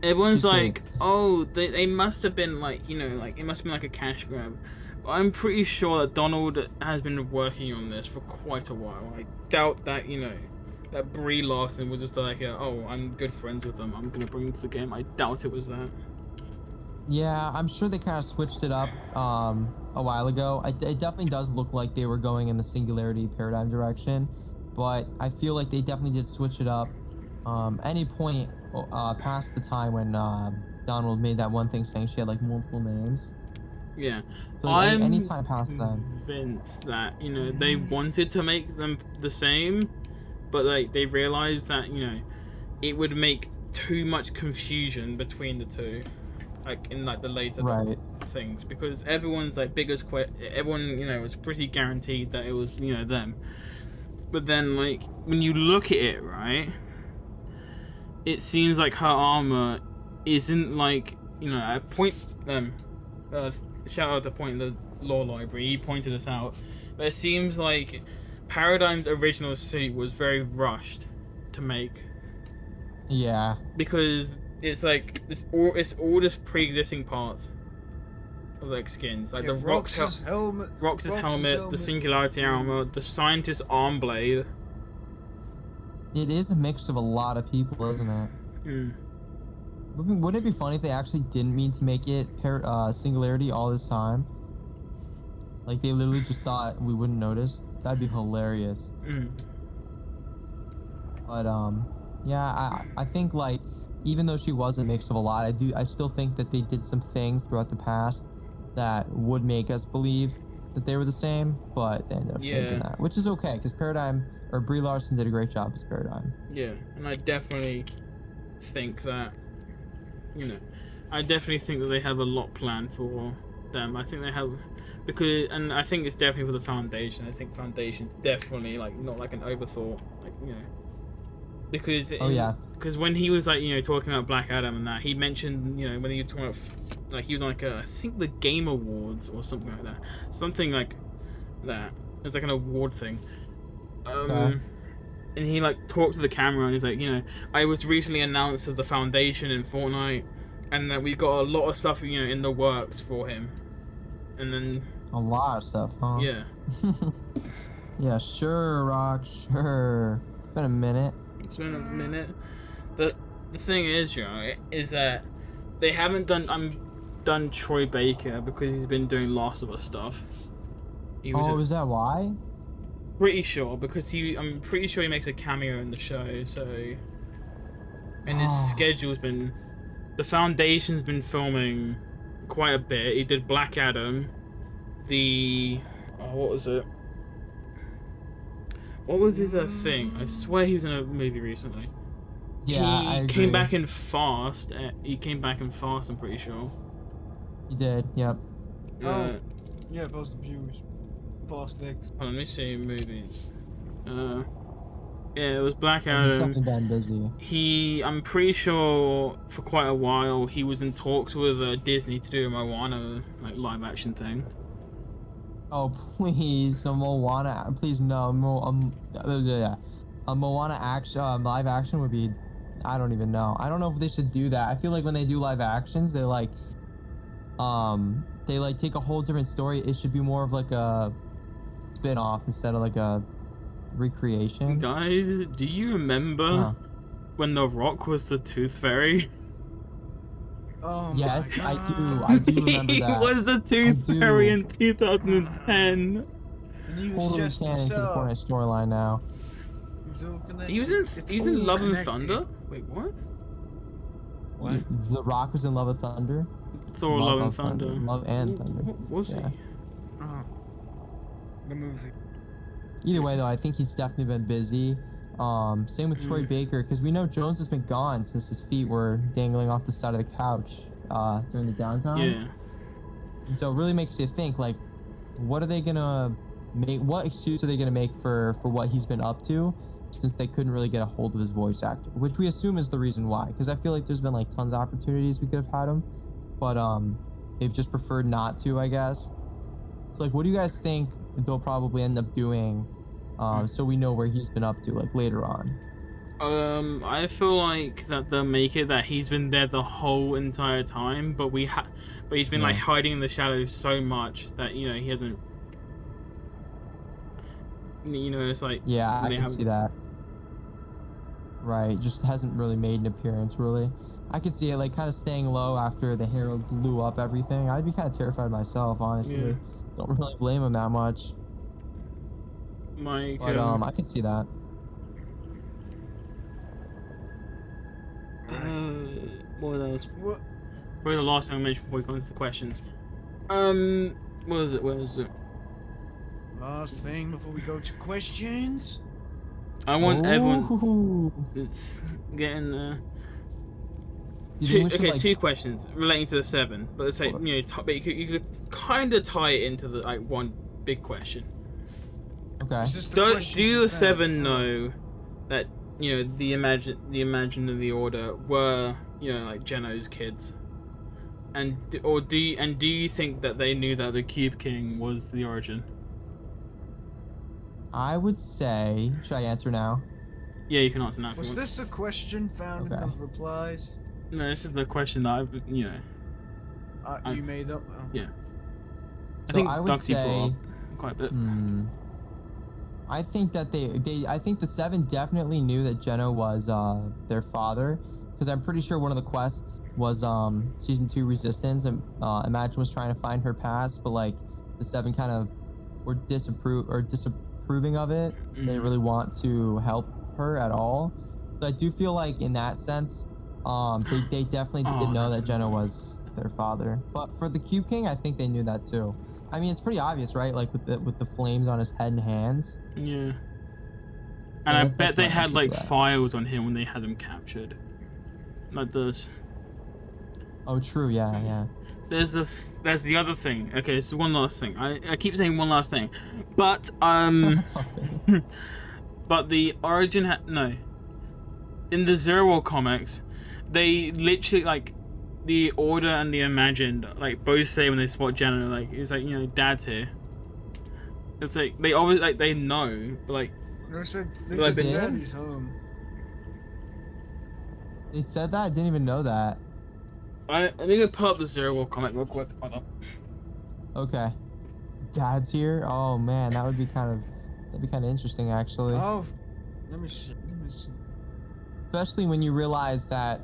Everyone's She's like, great. oh, they must have been like, you know, like, it must have been like a cash grab. But I'm pretty sure that Donald has been working on this for quite a while. I doubt that, you know, that Brie Larson was just like, oh, I'm good friends with them, I'm gonna bring them to the game. I doubt it was that. Yeah, I'm sure they kind of switched it up a while ago. It definitely does look like they were going in the Singularity Paradigm direction, but I feel like they definitely did switch it up. Any point past the time when Donald made that one thing saying she had like multiple names. Yeah. So like, I'm any time past then. convinced that, you know, they wanted to make them the same, but like they realized that, you know, it would make too much confusion between the two, like in like the later Right. things, because everyone's like everyone, you know, was pretty guaranteed that it was, you know, them. But then like when you look at it, right, it seems like her armor isn't like, you know, at point shout out to Point in the Law Library, he pointed us out, but it seems like Paradigm's original suit was very rushed to make, Yeah. because it's like it's all just pre-existing parts of like skins, like Yeah, the Rox's helmet. Rox's helmet, the Singularity armor, the Scientist arm blade. It is a mix of a lot of people, isn't it? Mm. Wouldn't it be funny if they actually didn't mean to make it Singularity all this time? Like they literally just thought we wouldn't notice. That'd be hilarious. Mm. But yeah, I think like even though she was a mix of a lot, I still think that they did some things throughout the past that would make us believe that they were the same, but they ended up changing that, which is okay because Paradigm or Brie Larson did a great job as Paradigm. Yeah, and I definitely think that, you know, I definitely think that they have a lot planned for them. I think they have, because, and I think it's definitely for the Foundation. I think Foundation's definitely like not like an overthought, like, you know, because because when he was like, you know, talking about Black Adam and that, he mentioned, you know, when he was talking about like he was on like I think the Game Awards or something like that, something like that. It's like an award thing. And he like talked to the camera and he's like, you know, I was recently announced as the Foundation in Fortnite, and that we got a lot of stuff, you know, in the works for him. And then A lot of stuff, huh? yeah, Yeah, sure, Rock, sure. It's been a minute. it's been a minute. The thing is, right, is that they haven't done Troy Baker because he's been doing Last of Us stuff. He was Is that why? pretty sure, because I'm pretty sure he makes a cameo in the show, so, and his schedule's been, the Foundation's been filming quite a bit. He did Black Adam, what was it? What was his thing? I swear he was in a movie recently. Yeah, I He agree. came back in Fast. He came back in Fast, I'm pretty sure. He did, yep. Yeah, Fast and Furious. Fast X. Hold on, let me see movies. Yeah, it was Black He's Adam. definitely been busy. I'm pretty sure for quite a while he was in talks with Disney to do a Moana like live action thing. Oh please, a Moana. Please no. A Moana action, live action would be. I don't even know. I don't know if they should do that. I feel like when they do live actions, they like take a whole different story. It should be more of like a spin-off instead of like a recreation. Guys, do you remember Huh. when The Rock was the Tooth Fairy? Oh Yes, my I God. do. I do remember He that. was the Tooth do. Fairy in 2010. And he was Totally just canon to the himself. Fortnite storyline now. It's all connected. He was in It's he's in all Love and connected. Thunder. Wait, what? What? The Rock was in Love and Thunder. Thor: Love and Thunder. Love and Thunder. What was Yeah. he? Oh. The movie. Either way, though, I think he's definitely been busy. Same with Troy Baker, because we know Jones has been gone since his feet were dangling off the side of the couch during the downtime. Yeah. And so it really makes you think, like, what are they gonna make? What excuse are they gonna make for what he's been up to, since they couldn't really get a hold of his voice actor, which we assume is the reason why. Because I feel like there's been like tons of opportunities we could have had him, but they've just preferred not to, I guess. So like, what do you guys think they'll probably end up doing, so we know where he's been up to, like later on? I feel like that they'll make it that he's been there the whole entire time, but he's been like Yeah. hiding in the shadows so much that he hasn't. It's like Yeah, I they can haven't- see that. Right, just hasn't really made an appearance, really. I could see it like kind of staying low after the Herald blew up everything. I'd be kind of terrified myself, honestly. Yeah. Don't really blame him that much. Like, But I could see that. what else? What? Probably the last thing I mentioned before we go into the questions. What is it? Where is it? Last thing before we go to questions. I want everyone. Ooh. It's getting Do you think we should, like, two questions relating to the 7, but let's say What? but you could kind of tie it into the like one big question. Okay. Is this the Do questions the you found? 7 know that the Imagine of the Order were like Geno's kids, and do you think that they knew that the Cube King was the origin? I would say, should I answer now? Yeah, you can answer now. If Was you want. this a question found Okay. in the replies? No, this is the question that I've You made up? Oh. Yeah. I So think I would Duxie brought say, up quite a bit. I think that I think the 7 definitely knew that Geno was their father, because I'm pretty sure one of the quests was season 2 Resistance, and Imagine was trying to find her past, but like the 7 kind of were disapproving of it. They didn't really want to help her at all. So I do feel like in that sense, they definitely did know that's that Geno annoying. was their father. But for the Cube King, I think they knew that too. I mean, it's pretty obvious, right? Like with the flames on his head and hands. Yeah. So And I that's bet they my had answer like for that. files on him when they had him captured. Like this. Oh, true. Yeah, yeah. There's the other thing. Okay, so one last thing. I keep saying one last thing, but That's all right. but the origin no. In the Zero War comics, they literally like the Order and the Imagined like both say when they spot Jenna like it's like Dad's here. It's like they always like they know, but like They said Like, the they did? daddy's home. They said that. I didn't even know that. let me go pull up the Zero War comic real quick. Hold on. Okay. Dad's here. Oh man, that'd be kind of interesting actually. Oh, let me see. Especially when you realize that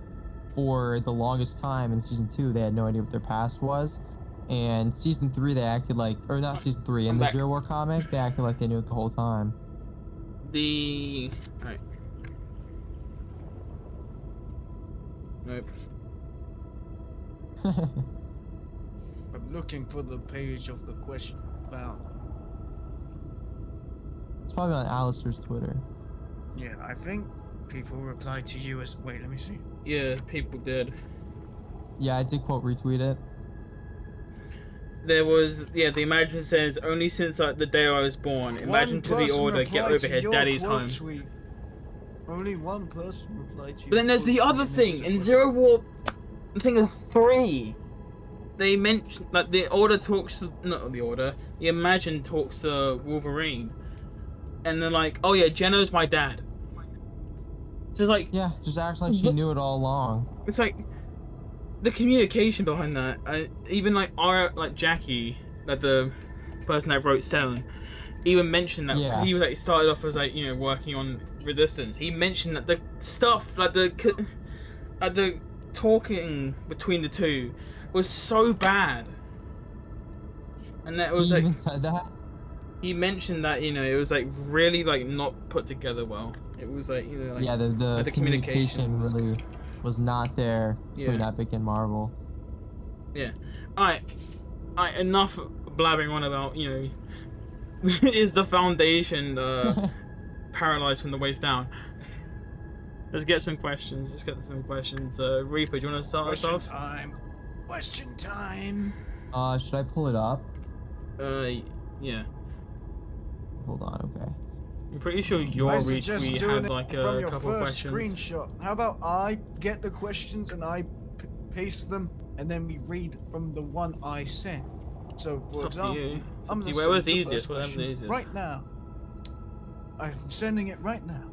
for the longest time in season 2 they had no idea what their past was, and season 3 they acted like, or not season 3, in I'm the back. Zero War comic they acted like they knew it the whole time. Alright. Nope. I'm looking for the page of the question found. It's probably on Alistair's Twitter. Yeah, I think people replied to you as. Wait, let me see. Yeah, people did. Yeah, I did quote retweet it. There was the Imagine says only since like the day I was born. Imagine One to the person Order, get replied over to here, your Daddy's quote home. tweet. Only one person replied to you. But then there's the other thing in Zero War. I think there's 3. they mention like the Order talks to, not the Order, the Imagine talks to Wolverine, and they're like, "Oh yeah, Geno's my dad." So it's like, Yeah, just acts like she knew it all along. it's like the communication behind that. Even like Jackie, like the person that wrote Stellan, even mentioned that because Yeah. he was like started off as like working on Resistance. He mentioned that the stuff like the talking between the two was so bad, and that was He like even said that? he mentioned that it was like really like not put together well. It was like like, Yeah, the like, the communication was- really was not there between Yeah. Epic and Marvel. Yeah. Alright, enough blabbing on about is the Foundation paralyzed from the waist down. Let's get some questions. Reaper, do you want to start us Question off? time. Question time. Should I pull it up? Yeah. Hold on, okay. I'm pretty sure your I reach suggest we doing had it like from a your couple first questions. screenshot. How about I get the questions and I paste them, and then we read from the one I sent. So, It's for up to example, you. It's I'm up to gonna you. Whatever's send the easiest, first whatever's question easiest. right now. I'm sending it right now,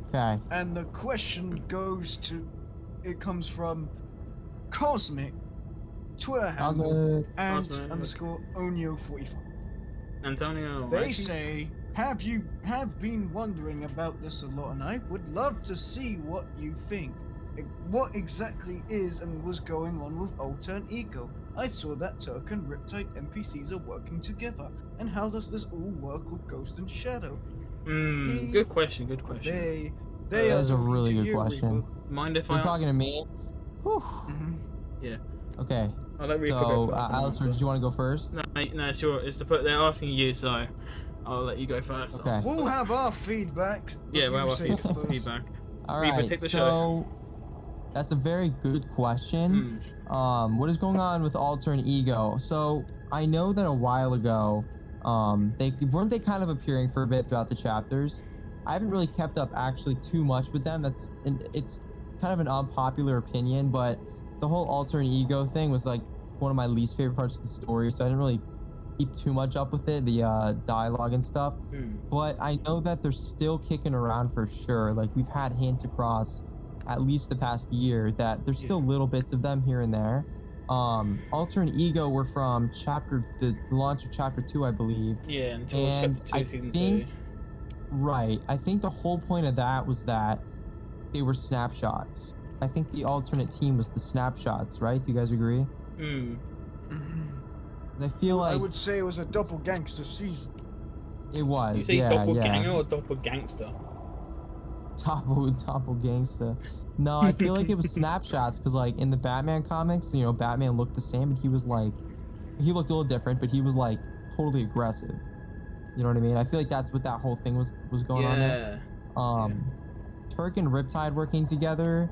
Okay. and the question goes to. It comes from Cosmic, Twitter handle, Cosmic. and Cosmic. underscore Onyo45. Antonio. They Mikey? say, have been wondering about this a lot, and I would love to see what you think. What exactly is and was going on with Alter and Ego? I saw that Turk and Riptide NPCs are working together, and how does this all work with Ghost and Shadow? Good question. Good question. They That are is a talking really to good you, question. Reaper. Mind if You're I? talking to me? Whew. Mhm. Yeah. Okay. I'll let Reaper So, go first. Alistair, did you want to go first? No, sure. It's to put. They're asking you, so I'll let you go first. Okay. We'll have our feedback. but Yeah, you well, say it first. feedback. All Reaper, right. take the So, that's a very good question. What is going on with Alter and Ego? So, I know that a while ago, they kind of appearing for a bit throughout the chapters. I haven't really kept up actually too much with them. It's kind of an unpopular opinion, but the whole Alter and Ego thing was like one of my least favorite parts of the story, so I didn't really keep too much up with it, the dialogue and stuff. But I know that they're still kicking around for sure. Like, we've had hints across at least the past year that there's still little bits of them here and there. Alter and Ego were from the launch of chapter 2, I believe. Yeah, until And chapter 2, I season think 2. Right. I think the whole point of that was that they were snapshots. I think the alternate team was the snapshots, right? Do you guys agree? Mhm. 'Cause I feel I like would say it was a double gangster season. it was. You say yeah, doppelganger yeah. or doppelgangster? Topo gangsta. No, I feel like it was snapshots because, like, in the Batman comics, Batman looked the same, but he looked a little different, but he was like totally aggressive. You know what I mean? I feel like that's what that whole thing was going on there. Turk and Riptide working together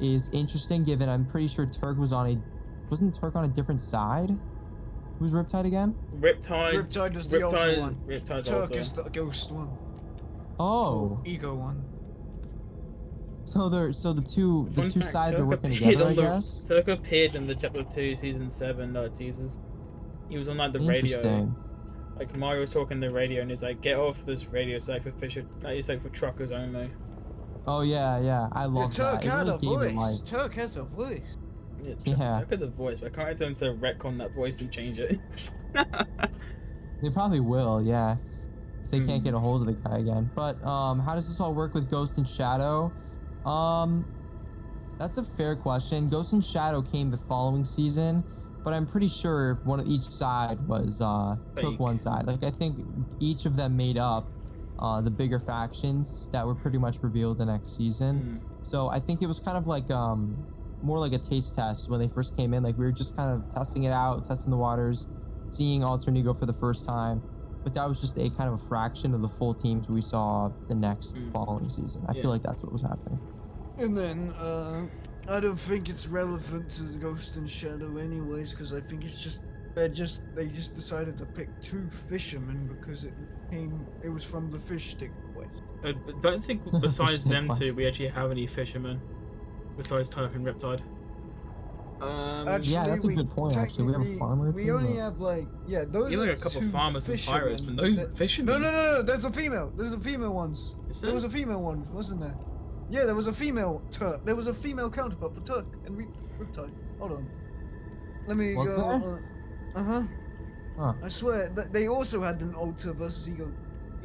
is interesting, given I'm pretty sure Turk wasn't Turk on a different side? Who's Riptide again? Riptide is the Alter one. Riptide's Turk Alter. is the ghost one. Oh, Ego one. so the two Fun fact, sides are Turk working appeared together, I on the- guess. Turk appeared in the chapter 2, season 7 teasers. He was on like the radio. Interesting. Like Mario was talking on the radio and he's like, "Get off this radio site for Fisher. Like, it's like for truckers only." Oh yeah, I Yeah, love Turk that. It had really a gave it voice. life. Turk has a voice. Yeah. Turk has a voice, but I can't get them to retcon that voice and change it. They probably will, yeah. If they can't Hmm. get a hold of the guy again. But how does this all work with Ghost and Shadow? That's a fair question. Ghost and Shadow came the following season, but I'm pretty sure one of each side was took Fake. one side. Like, I think each of them made up the bigger factions that were pretty much revealed the next season. So I think it was kind of like more like a taste test when they first came in. Like, we were just kind of testing it out, testing the waters, seeing Alter and Ego for the first time. But that was just a kind of a fraction of the full teams we saw the next following season. I Yeah. feel like that's what was happening. And then, I don't think it's relevant to the Ghost and Shadow anyways, because I think it's just they just decided to pick two fishermen because it was from the fish stick quest. I don't think besides Fish them quest. two, we actually have any fishermen besides Turk and Riptide. Actually, Yeah, that's a we good point, actually. We have a technically- farmer, We too, only but- have like those You are like a couple two farmers and pirates, but fishermen, no fishermen. No. There's a female. There's a female ones. Is There there? was a female one, wasn't there? Yeah, there was a female Turk. There was a female counterpart for Turk and Riptide. Hold on. Let me Was go. there? Uh-huh. Huh. I swear that they also had an Alta versus Ego.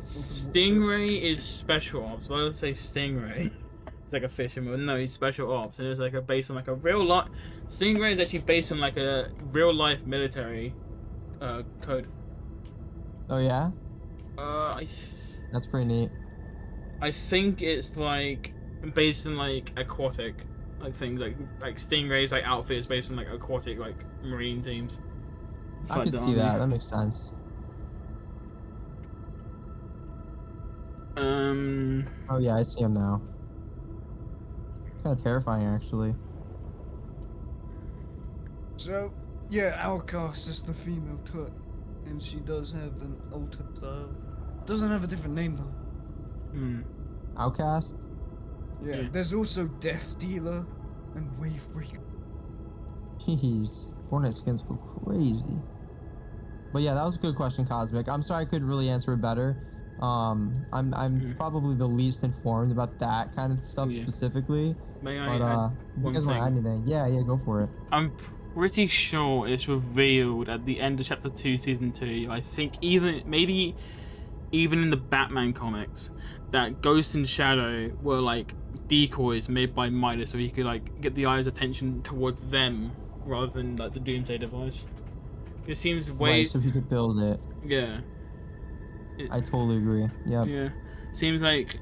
Stingray is special ops. Why did I say Stingray? It's like a fisherman. No, he's special ops, and it's like a based on like a real life. Stingray is actually based on like a real life military code. Oh yeah, I that's pretty neat. think it's like based on like aquatic like things like Stingray's like outfit is based on like aquatic like marine teams. It's I like can the see army. that. That makes sense. Oh yeah, I see him now. Kind of terrifying, actually. So, yeah, our cast is the female Turk, and she does have an Alta style. Doesn't have a different name though. Outcast. Yeah, Yeah. there's also Death Dealer and Wave Freak. Jeez, Fortnite skins go crazy. But yeah, that was a good question, Cosmic. I'm sorry I couldn't really answer it better. I'm probably the least informed about that kind of stuff Yeah. specifically. May But I if you guys want to add anything, yeah, go for it. I'm pretty sure it's revealed at the end of Chapter 2, Season 2. I think maybe even in the Batman comics, that Ghost and Shadow were like decoys made by Midas so he could like get the eye's attention towards them rather than like the Doomsday device. It seems way... Right, so if you could build it, Yeah. I totally agree. Yep. Yeah. Seems like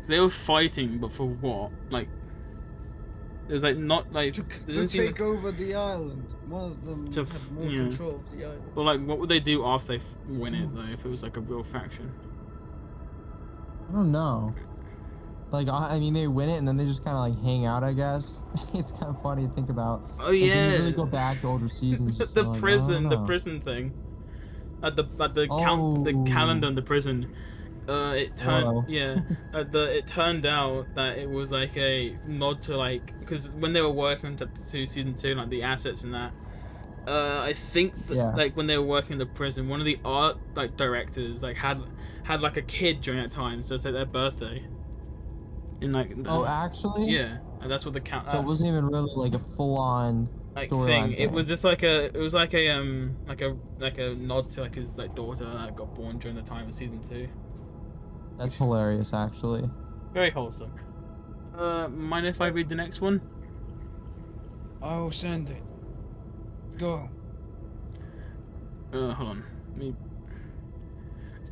they were fighting, but for what? Like... It was like not like... To doesn't seem take over the island. One of them To had more yeah. control of the island. But like, what would they do after they win it though? If it was like a real faction? I don't know. Like, I mean, they win it and then they just kind of like hang out, I guess. It's kind of funny to think about. Oh Like, yeah. when you really go back to older seasons. just the like, I prison, don't the know. prison thing. At the Oh. calendar in the prison. It turned Whoa. yeah. It turned out that it was like a nod to like because when they were working on Chapter 2, Season 2, like the assets and that. I think that, Yeah. like when they were working in the prison, one of the art like directors like had like a kid during that time, so it's like their birthday. In like Oh, actually? yeah, and that's what the count. So it wasn't even really like a full-on like storyline thing. It thing. was just like a like a nod to like his like daughter that got born during the time of Season 2. That's hilarious, actually. Very wholesome. Mind if I read the next one? I'll send it. Go. Hold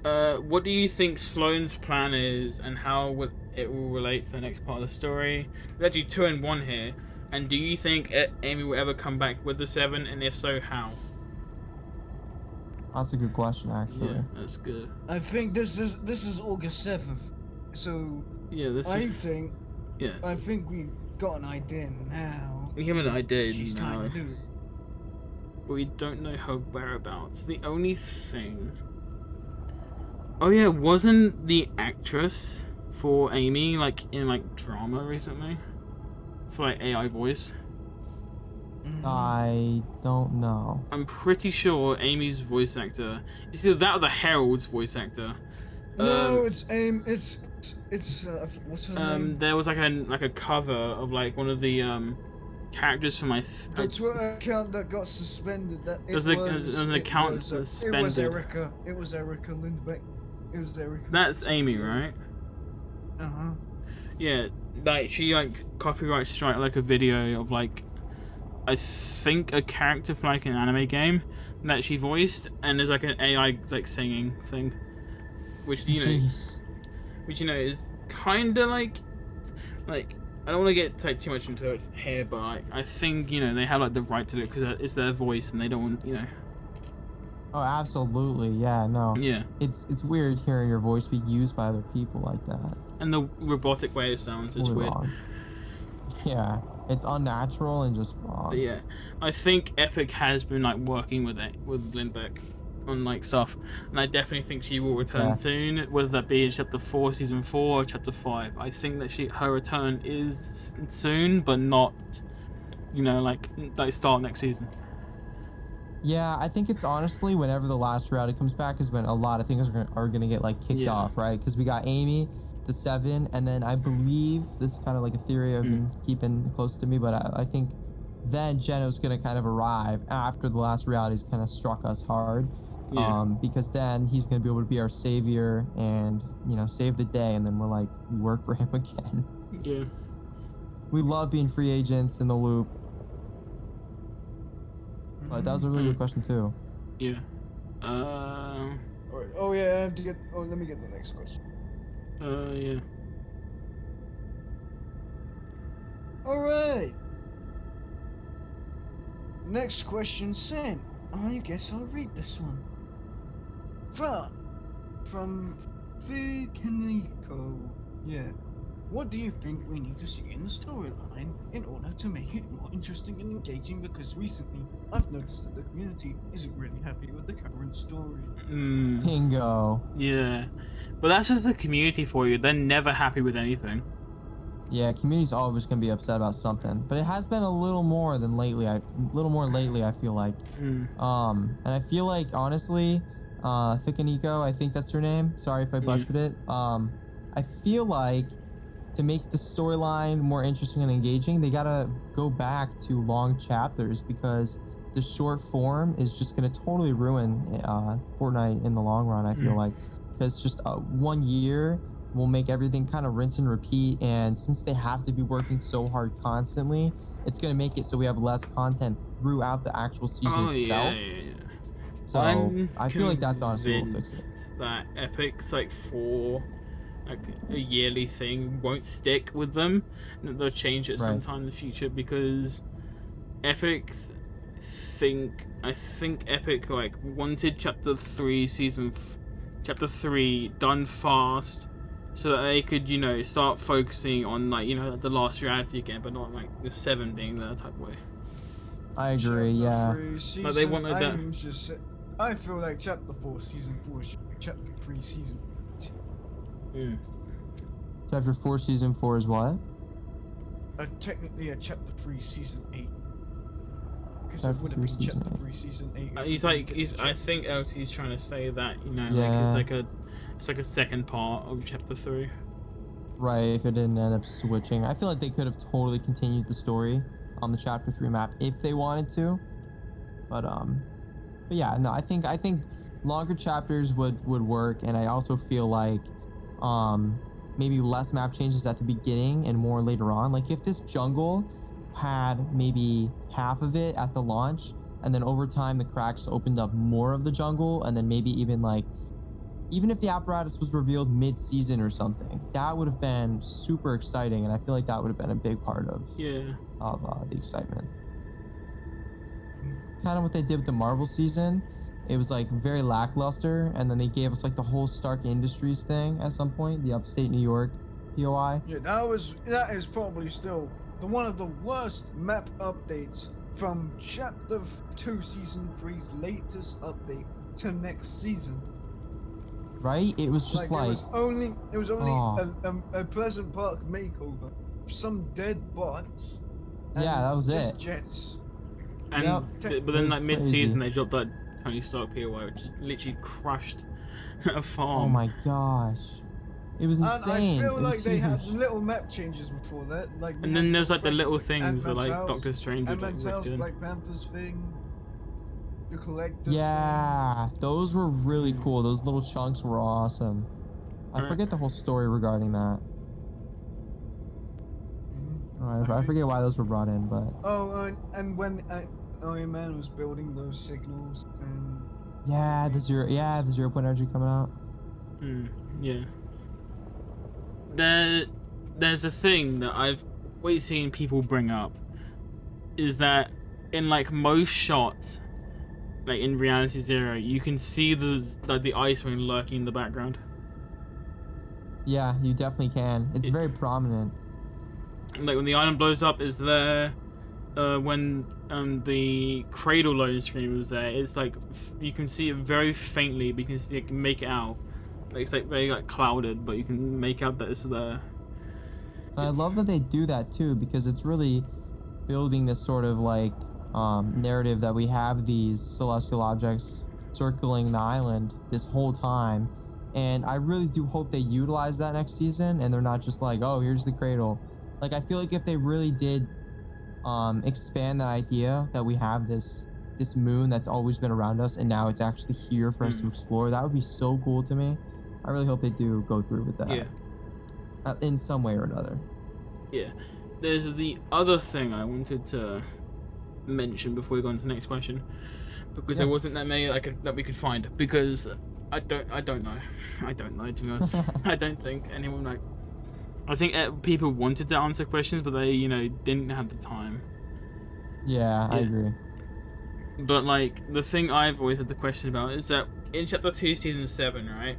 on. What do you think Sloane's plan is, and how it will relate to the next part of the story? There's actually 2 in 1 here. And do you think Amy will ever come back with the 7, and if so, how? That's a good question, actually. Yeah, that's good. I think this is August 7th. So Yeah, this I is... think Yeah, I think we've got an idea now. we have an idea She's now, trying to do it. but we don't know her whereabouts. The only thing... Oh yeah, wasn't the actress for Amy like in like drama recently? For like AI voice? I don't know. I'm pretty sure Amy's voice actor. It's either that or the Herald's voice actor. No, it's what's her name? There was like a cover of like one of the characters from The Twitter account that got suspended. That it There's an account It was suspended. Erica. It was Erica Lindbeck. It was Erica. That's Amy, right? Uh huh. Yeah, like she like copyright strike like a video of like I think a character from like an anime game that she voiced, and there's like an AI like singing thing, which Jeez. is kind of like I don't want to get like too much into it here, but like, I think they have like the right to do it because it's their voice and they don't want Oh, absolutely. Yeah, no. yeah, It's weird hearing your voice be used by other people like that. and the robotic way it sounds is Totally weird. wrong. Yeah, it's unnatural and just wrong. But yeah, I think Epic has been like working with Lindbeck on like stuff, and I definitely think she will return Yeah. soon, whether that be in Chapter 4, Season 4, or Chapter 5. I think that her return is soon, but not like start next season. Yeah, I think it's honestly whenever the last reality comes back is when a lot of things are gonna get like kicked off, right? Because we got Amy, the 7, and then I believe this is kind of like a theory I've been keeping close to me, but I think then Geno's gonna kind of arrive after the last reality's kind of struck us hard, because then he's gonna be able to be our savior and save the day, and then we work for him again. Yeah. We love being free agents in the loop. But that was a really good question too. Yeah. Alright. Oh yeah, I have to get. Oh, let me get the next question. Yeah. Alright. Next question sent. I guess I'll read this one. From Fukaniko. Yeah. What do you think we need to see in the storyline in order to make it more interesting and engaging? Because recently, I've noticed that the community isn't really happy with the current story. Bingo. Yeah. But that's just the community for you. They're never happy with anything. Yeah, community's always gonna be upset about something, but it has been a little more lately. I feel like. And I feel like honestly, Fukaniko, I think that's her name. Sorry if I butchered it. I feel like to make the storyline more interesting and engaging, they gotta go back to long chapters, because the short form is just gonna totally ruin Fortnite in the long run, I feel like. Because just 1 year will make everything kind of rinse and repeat, and since they have to be working so hard constantly, it's gonna make it so we have less content throughout the actual season itself. So I feel like that's honestly what will fix it. That Epic's for a yearly thing won't stick with them, and they'll change it sometime in the future, because I think Epic wanted chapter 3 done fast, so that they could start focusing on the last reality again, but not the 7 being that type of way. I agree. Yeah. Like they wanted that. I feel like chapter 4 season 4 should be chapter 3 season 8. Chapter 4 season 4 is what? Technically a chapter 3 season 8. Because it would have been chapter 3 season 8. I think LT's trying to say that it's like a second part of chapter 3. Right, if it didn't end up switching. I feel like they could have totally continued the story on the chapter 3 map if they wanted to. But yeah, no, I think longer chapters would work, and I also feel like maybe less map changes at the beginning and more later on. Like if this jungle had maybe half of it at the launch, and then over time the cracks opened up more of the jungle, and then maybe even if the apparatus was revealed mid-season or something, that would have been super exciting, and I feel like that would have been a big part of the excitement. Kind of what they did with the Marvel season. It was very lackluster, and then they gave us the whole Stark Industries thing at some point, the upstate New York POI. Yeah, that is probably still one of the worst map updates from chapter 2 season 3's latest update to next season. Right? It was just it was only a Pleasant Park makeover, some dead bots. Yeah, that was just it. Jets. And but then mid-season they dropped that Tony Stark POI, which just literally crushed a farm. Oh my gosh. It was insane. And I feel like they had little map changes before that. And then there's the little things with Doctor Strange with Ant-Man's house, Black Panther's thing, the Collector's thing. Those were really cool. Those little chunks were awesome. I forget the whole story regarding that. I forget why those were brought in, but... and when Iron Man was building those signals and... the 0 point energy coming out. Yeah. There's a thing that I've always seen people bring up, is that in most shots, in Reality Zero, you can see the Icewind lurking in the background. Yeah, you definitely can. It's very prominent. When the island blows up, is there. When the cradle loading screen was there, it's you can see it very faintly, but you can make it out. It's very clouded, but you can make out that it's there. And I love that they do that too, because it's really building this sort of like narrative that we have these celestial objects circling the island this whole time. And I really do hope they utilize that next season and they're not just like, oh, here's the cradle. Like, I feel like if they really did expand that idea that we have this moon that's always been around us and now it's actually here for us to explore, that would be so cool to me. I really hope they do go through with that. Yeah. In some way or another. Yeah. There's the other thing I wanted to mention before we go on to the next question, because there wasn't that many that we could find, because I don't know. I don't know, to be honest. I don't think anyone like. I think people wanted to answer questions, but they, didn't have the time. Yeah, I agree. But like the thing I've always had the question about is that in Chapter 2, Season 7, right?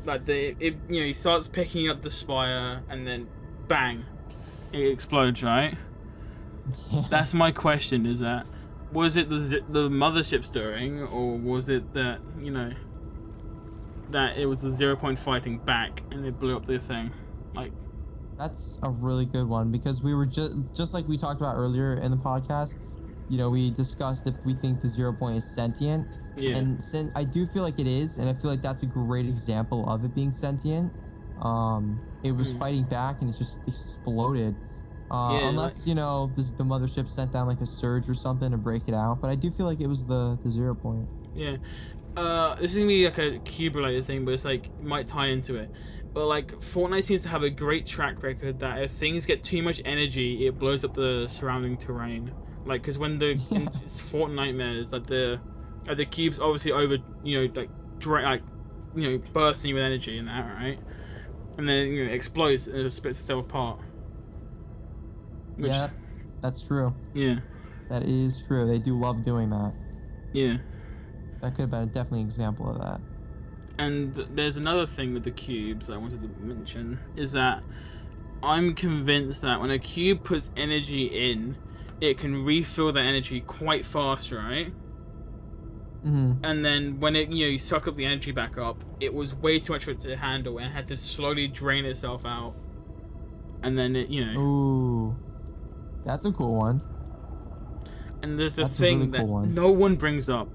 Like he starts picking up the spire and then bang, it explodes, right? Yeah. That's my question. Is that was it the mothership stirring, or was it that that it was the 0 point fighting back and it blew up the thing? Like, that's a really good one, because we were just like we talked about earlier in the podcast. We discussed if we think the 0 point is sentient. yeah, And since I do feel like it is, and I feel like that's a great example of it being sentient. It was fighting back and it just exploded. Unless the mothership sent down like a surge or something to break it out. But I do feel like it was the 0 point. yeah. This is gonna be like a cube related thing, but it's like it might tie into it. But like Fortnite seems to have a great track record that if things get too much energy, it blows up the surrounding terrain. Like, because when in Fortnite Nightmares, like the cubes obviously bursting with energy and that, right? And then it explodes and it splits itself apart. Yeah, that's true. Yeah. That is true. They do love doing that. Yeah. That could have been definitely an example of that. And there's another thing with the cubes I wanted to mention, is that I'm convinced that when a cube puts energy in, it can refill that energy quite fast, right? Mm-hmm. And then when it, you suck up the energy back up, it was way too much for it to handle and it had to slowly drain itself out. And then it, Ooh. That's a cool one. And there's a That's a thing really that cool one. no one brings up,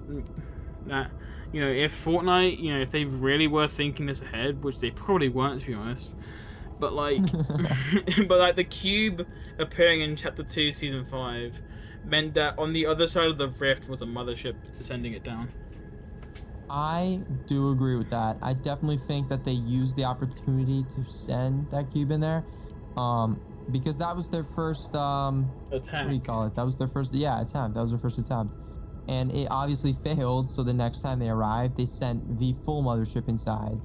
that if Fortnite, if they really were thinking this ahead, which they probably weren't, to be honest, but like the cube appearing in Chapter 2 Season 5 meant that on the other side of the rift was a mothership sending it down. I do agree with that. I definitely think that they used the opportunity to send that cube in there, because that was their first Attack. what do you call it? That was their first attempt. That was their first attempt, and it obviously failed. So the next time they arrived, they sent the full mothership inside,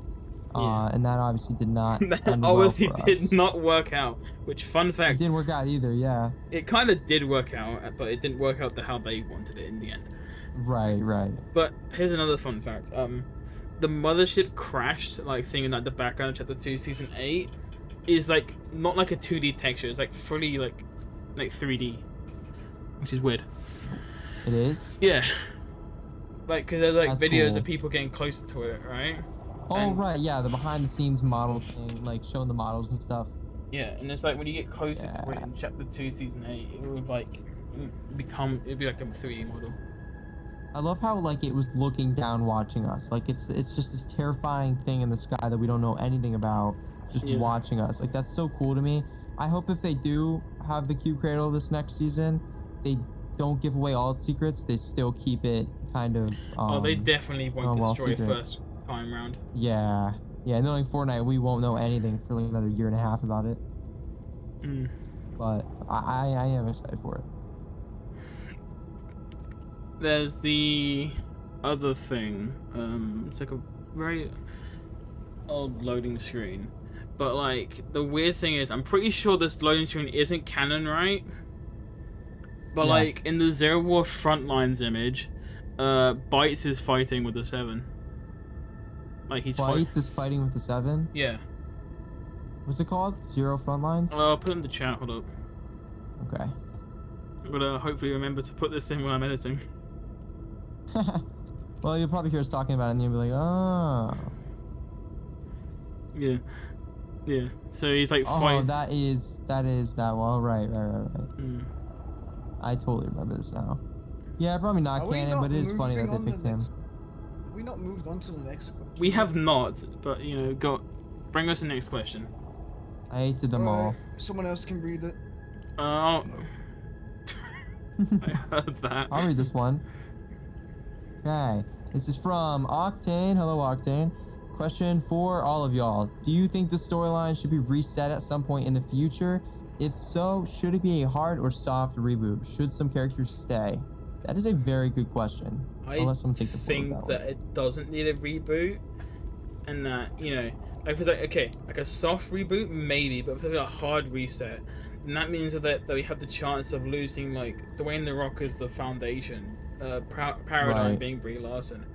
and that obviously did not. That end well obviously for did us. not work out. Which, fun It fact, didn't work out either. Yeah. it kind of did work out, but it didn't work out how they wanted it in the end. Right. But here's another fun fact. The mothership crashed thing in the background of Chapter 2 Season 8 is not like a 2D texture. It's fully like 3D, which is weird. It is. Yeah. Because there's That's videos cool. of people getting closer to it, right? Oh And- right, yeah, the behind the scenes model thing, showing the models and stuff. Yeah, and it's when you get closer to it Yeah. in Chapter 2 Season 8, it would it'd be like a 3D model. I love how it was looking down, watching us. It's just this terrifying thing in the sky that we don't know anything about, just Yeah. watching us. That's so cool to me. I hope if they do have the Cube Cradle this next season, they don't give away all its secrets. They still keep it kind of. They definitely won't well destroy it secret. first time round. Yeah. Knowing Fortnite, we won't know anything for another year and a half about it. Mm. But I am excited for it. There's the other thing. It's a very old loading screen. But the weird thing is, I'm pretty sure this loading screen isn't canon, right? But Yeah. in the Zero War Frontlines image, Bites is fighting with the 7. He's fighting. Bites is fighting with the 7. Yeah. What's it called? Zero Frontlines? I'll put it in the chat. Hold up. Okay. I'm gonna hopefully remember to put this in when I'm editing. Well, you'll probably hear us talking about it and you'll be like, oh. Yeah. Yeah. So he's Oh, fighting. that is that one. Right. Mm. I totally remember this now. Yeah, probably not Are we canon, not but it is funny that moving they on picked the him. next- Have we not moved on to the next question? We have not, but you know, bring us the next question. I hated them all. Someone else can read it. I heard that. I'll read this one. Okay. This is from Octane. Hello, Octane. Question for all of y'all. Do you think the storyline should be reset at some point in the future? If so, should it be a hard or soft reboot? Should some characters stay? That is a very good question. I'll let someone take the floor with think that that it doesn't need a reboot, and that, you know, like if it's like, okay, like a soft reboot maybe, but if it's like a hard reset, then that means that we have the chance of losing like Dwayne the Rock as the foundation, paradigm Right. being Brie Larson,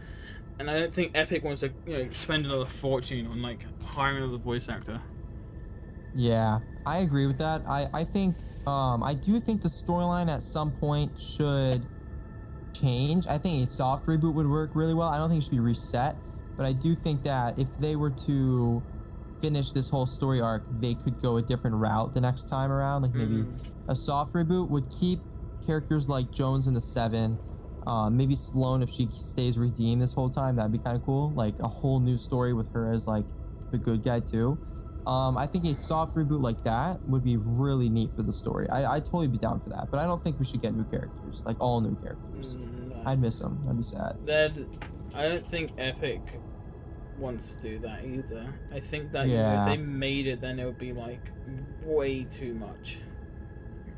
and I don't think Epic wants to, you know, spend another fortune on like hiring another voice actor. Yeah, I agree with that. I think I do think the storyline at some point should change. I think a soft reboot would work really well. I don't think it should be reset, but I do think that if they were to finish this whole story arc, they could go a different route the next time around. Like maybe a soft reboot would keep characters like Jones in the Seven, maybe Sloane if she stays redeemed this whole time. That'd be kind of cool. Like a whole new story with her as like the good guy too. I think a soft reboot like that would be really neat for the story. I'd totally be down for that, but I don't think we should get new characters, like all new characters. No. I'd miss them. That'd be sad. I don't think Epic wants to do that either. I think that you know, Yeah. if they made it, then it would be like way too much.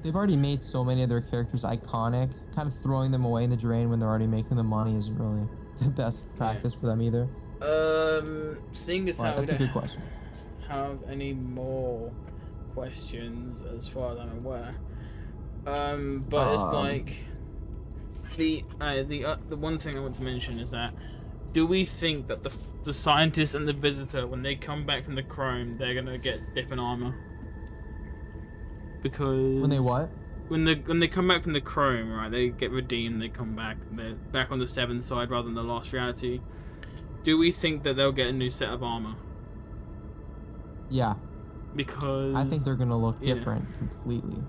They've already made so many of their characters iconic. Kind of throwing them away in the drain when they're already making the money isn't really the best practice for them either. Seeing as Well, how that's we a good don't question. have any more questions as far as I'm aware. But it's like the one thing I want to mention is that do we think that the scientist and the visitor, when they come back from the Chrome, they're gonna get different armor? Because When they what? When they come back from the Chrome, right? They get redeemed. They come back. They're back on the Seven side rather than the Lost Reality. Do we think that they'll get a new set of armor? Yeah, Because I think they're gonna look yeah. different completely.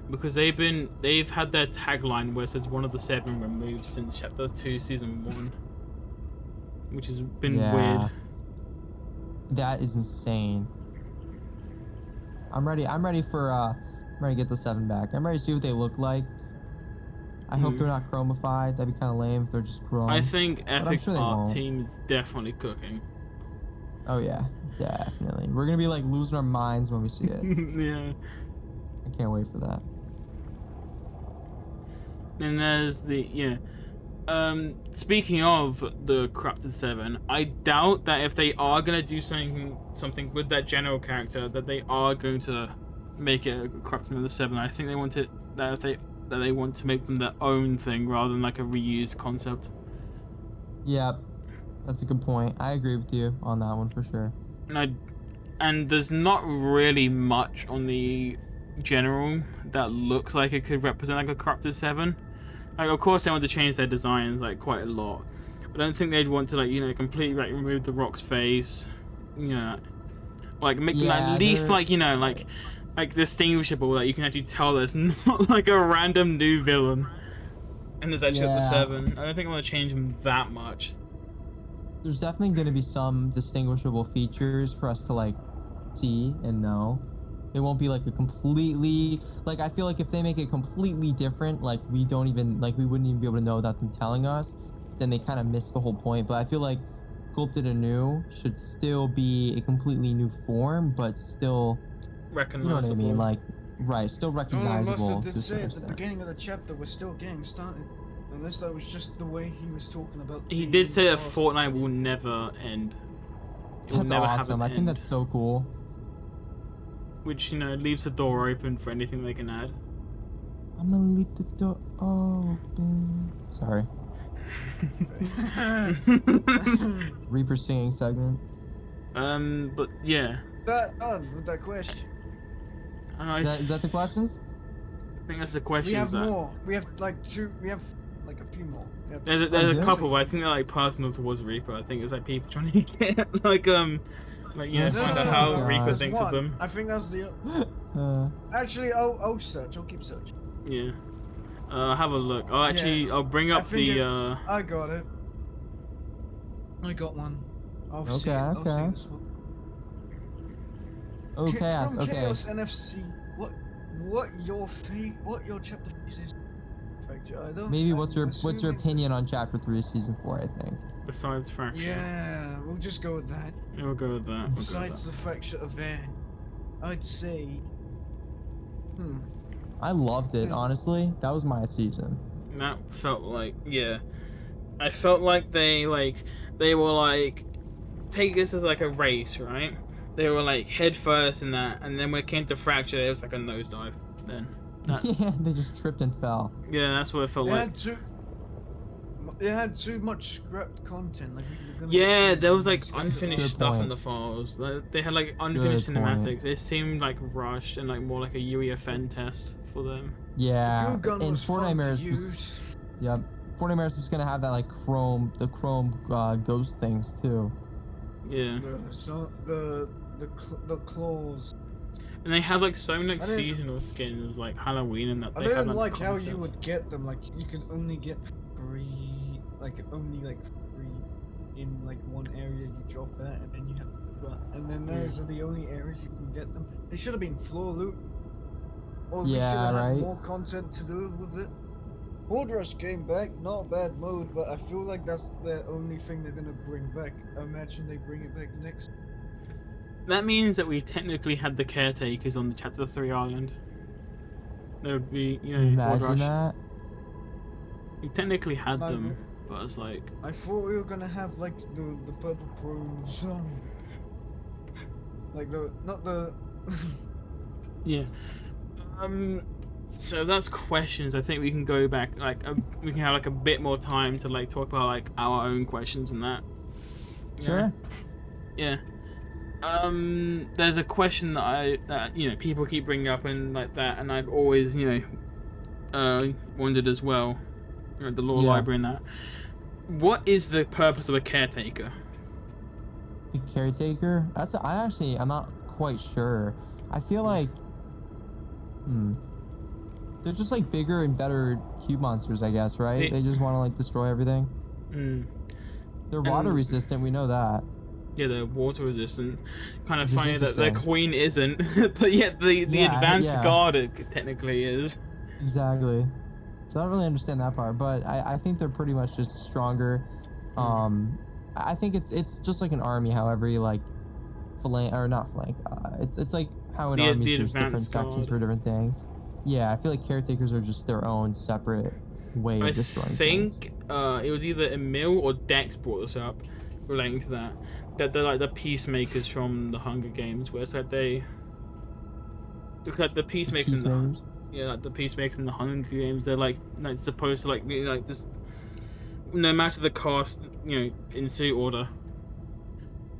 Because they've had their tagline where it says one of the Seven removed since Chapter 2, Season 1, which has been Yeah. weird. That is insane. I'm ready to get the Seven back. I'm ready to see what they look like. I hope they're not chromified. That'd be kind of lame if they're just chrome. I think I'm Epic's sure they art won't. team is definitely cooking. Oh yeah, definitely. We're gonna be like losing our minds when we see it. Yeah. I can't wait for that. And there's speaking of the Corrupted Seven, I doubt that if they are gonna do something with that general character, that they are going to make it a Corrupted Member of the Seven. I think they want they want to make them their own thing rather than like a reused concept. Yep, that's a good point. I agree with you on that one for sure. And there's not really much on the general that looks like it could represent like a Corrupted Seven. Like, of course they want to change their designs like quite a lot, but I don't think they'd want to like, you know, completely like remove the Rock's face, you know, like make them Yeah, at least they're- like, you know, like distinguishable, that you can actually tell there's not like a random new villain and there's actually the Yeah. Seven. I don't think I want to change them that much. There's definitely gonna be some distinguishable features for us to like see and know. It won't be like a completely, like, I feel like if they make it completely different, like we wouldn't even be able to know without them telling us, then they kind of miss the whole point. But I feel like Sculpted Anew should still be a completely new form, but still, you know Recognizable. what I mean? Like, right, still No, recognizable. Master did to a say certain at the extent. beginning of the chapter we're still getting started. Unless that was just the way he was talking about. He the did say that past. Fortnite will never end. It will That's never have awesome. an I think end. that's so cool. Which, you know, leaves the door open for anything they can add. I'm gonna leave the door open. Sorry. Reaper singing segment. But yeah. That done with that question. I Is that the questions? think that's the question. We have is that- more. We have like two. We have like a few more. We have There's Oh, a yes. couple, but I think they're like personal towards Reaper. I think it's like people trying to get like you know, No, find out no, how no, Reaper there's thinks one. of them. I think that's the. Uh, Actually, I'll search. I'll keep searching. Yeah. Have a look. I'll bring I up think the. I got it. I got one. I'll see Okay, it. I'll see okay. this one. Oh, Chaos. From Okay. Chaos NFC. What your chapter 3 season? I don't. Maybe I'm what's your assuming- opinion on Chapter 3, Season 4? I think. Besides Fracture. Yeah, we'll just go with that. Yeah, we'll go with that. Besides the Fracture event, I'd say. I loved it. Honestly, that was my season. That felt like, yeah. I felt like they were like, take this as like a race, right? They were like head first in that, and then when it came to Fracture, it was like a nosedive. Then. Yeah, they just tripped and fell. Yeah, that's what it felt like. It had too much scrapped content. Like, Yeah, there was like unfinished Good stuff in point. the files. They had like unfinished Good point. cinematics. It seemed like rushed and like more like a UEFN test for them. Yeah, Goo gun and was fun to Fortnite was. use. Yep, Fortnite was gonna have that like chrome ghost things too. Yeah. The claws. And they had like so many like I didn't- seasonal skins like Halloween and that. I They had, didn't like how you concepts. would get them. Like you could only get three, in like one area you drop at, and then you have, and then those are the only areas you can get them. They should have been floor loot, or we should Yeah, have had right. more content to do with it. Horde Rush came back, not a bad mode, but I feel like that's the only thing they're gonna bring back. I imagine they bring it back next. That means that we technically had the caretakers on the Chapter 3 island. There would be, you know, Horde Imagine Rush. that. We technically had I them, agree. but it's like, I thought we were gonna have like the purple prunes, like the not the. yeah. So that's questions. I think we can go back, like, we can have like a bit more time to like talk about like our own questions and that. Sure. Yeah. There's a question that you know people keep bringing up and like that, and I've always wondered as well, like the law Yeah. library and that. What is the purpose of a caretaker? The caretaker. I'm not quite sure. I feel like. They're just like bigger and better cube monsters, I guess, right? They just want to like destroy everything. They're water resistant. We know that. Yeah, they're water resistant. Kind of Which is funny that their interesting. queen isn't, but yet the Yeah, advanced yeah. guard it technically is. Exactly. So I don't really understand that part, but I think they're pretty much just stronger. I think it's just like an army. However, you like flank or not flank. It's like how in The armies there's different advanced sections guard. for different things. Yeah, I feel like caretakers are just their own separate way I of destroying things. think it was either Emil or Dex brought this up, relating to that. That they're like the peacemakers from the Hunger Games, where it's like they look like the peacemakers in the Peacemakers. like the peacemakers in the Hunger Games. They're like supposed to like be like this, no matter the cost, you know, in order.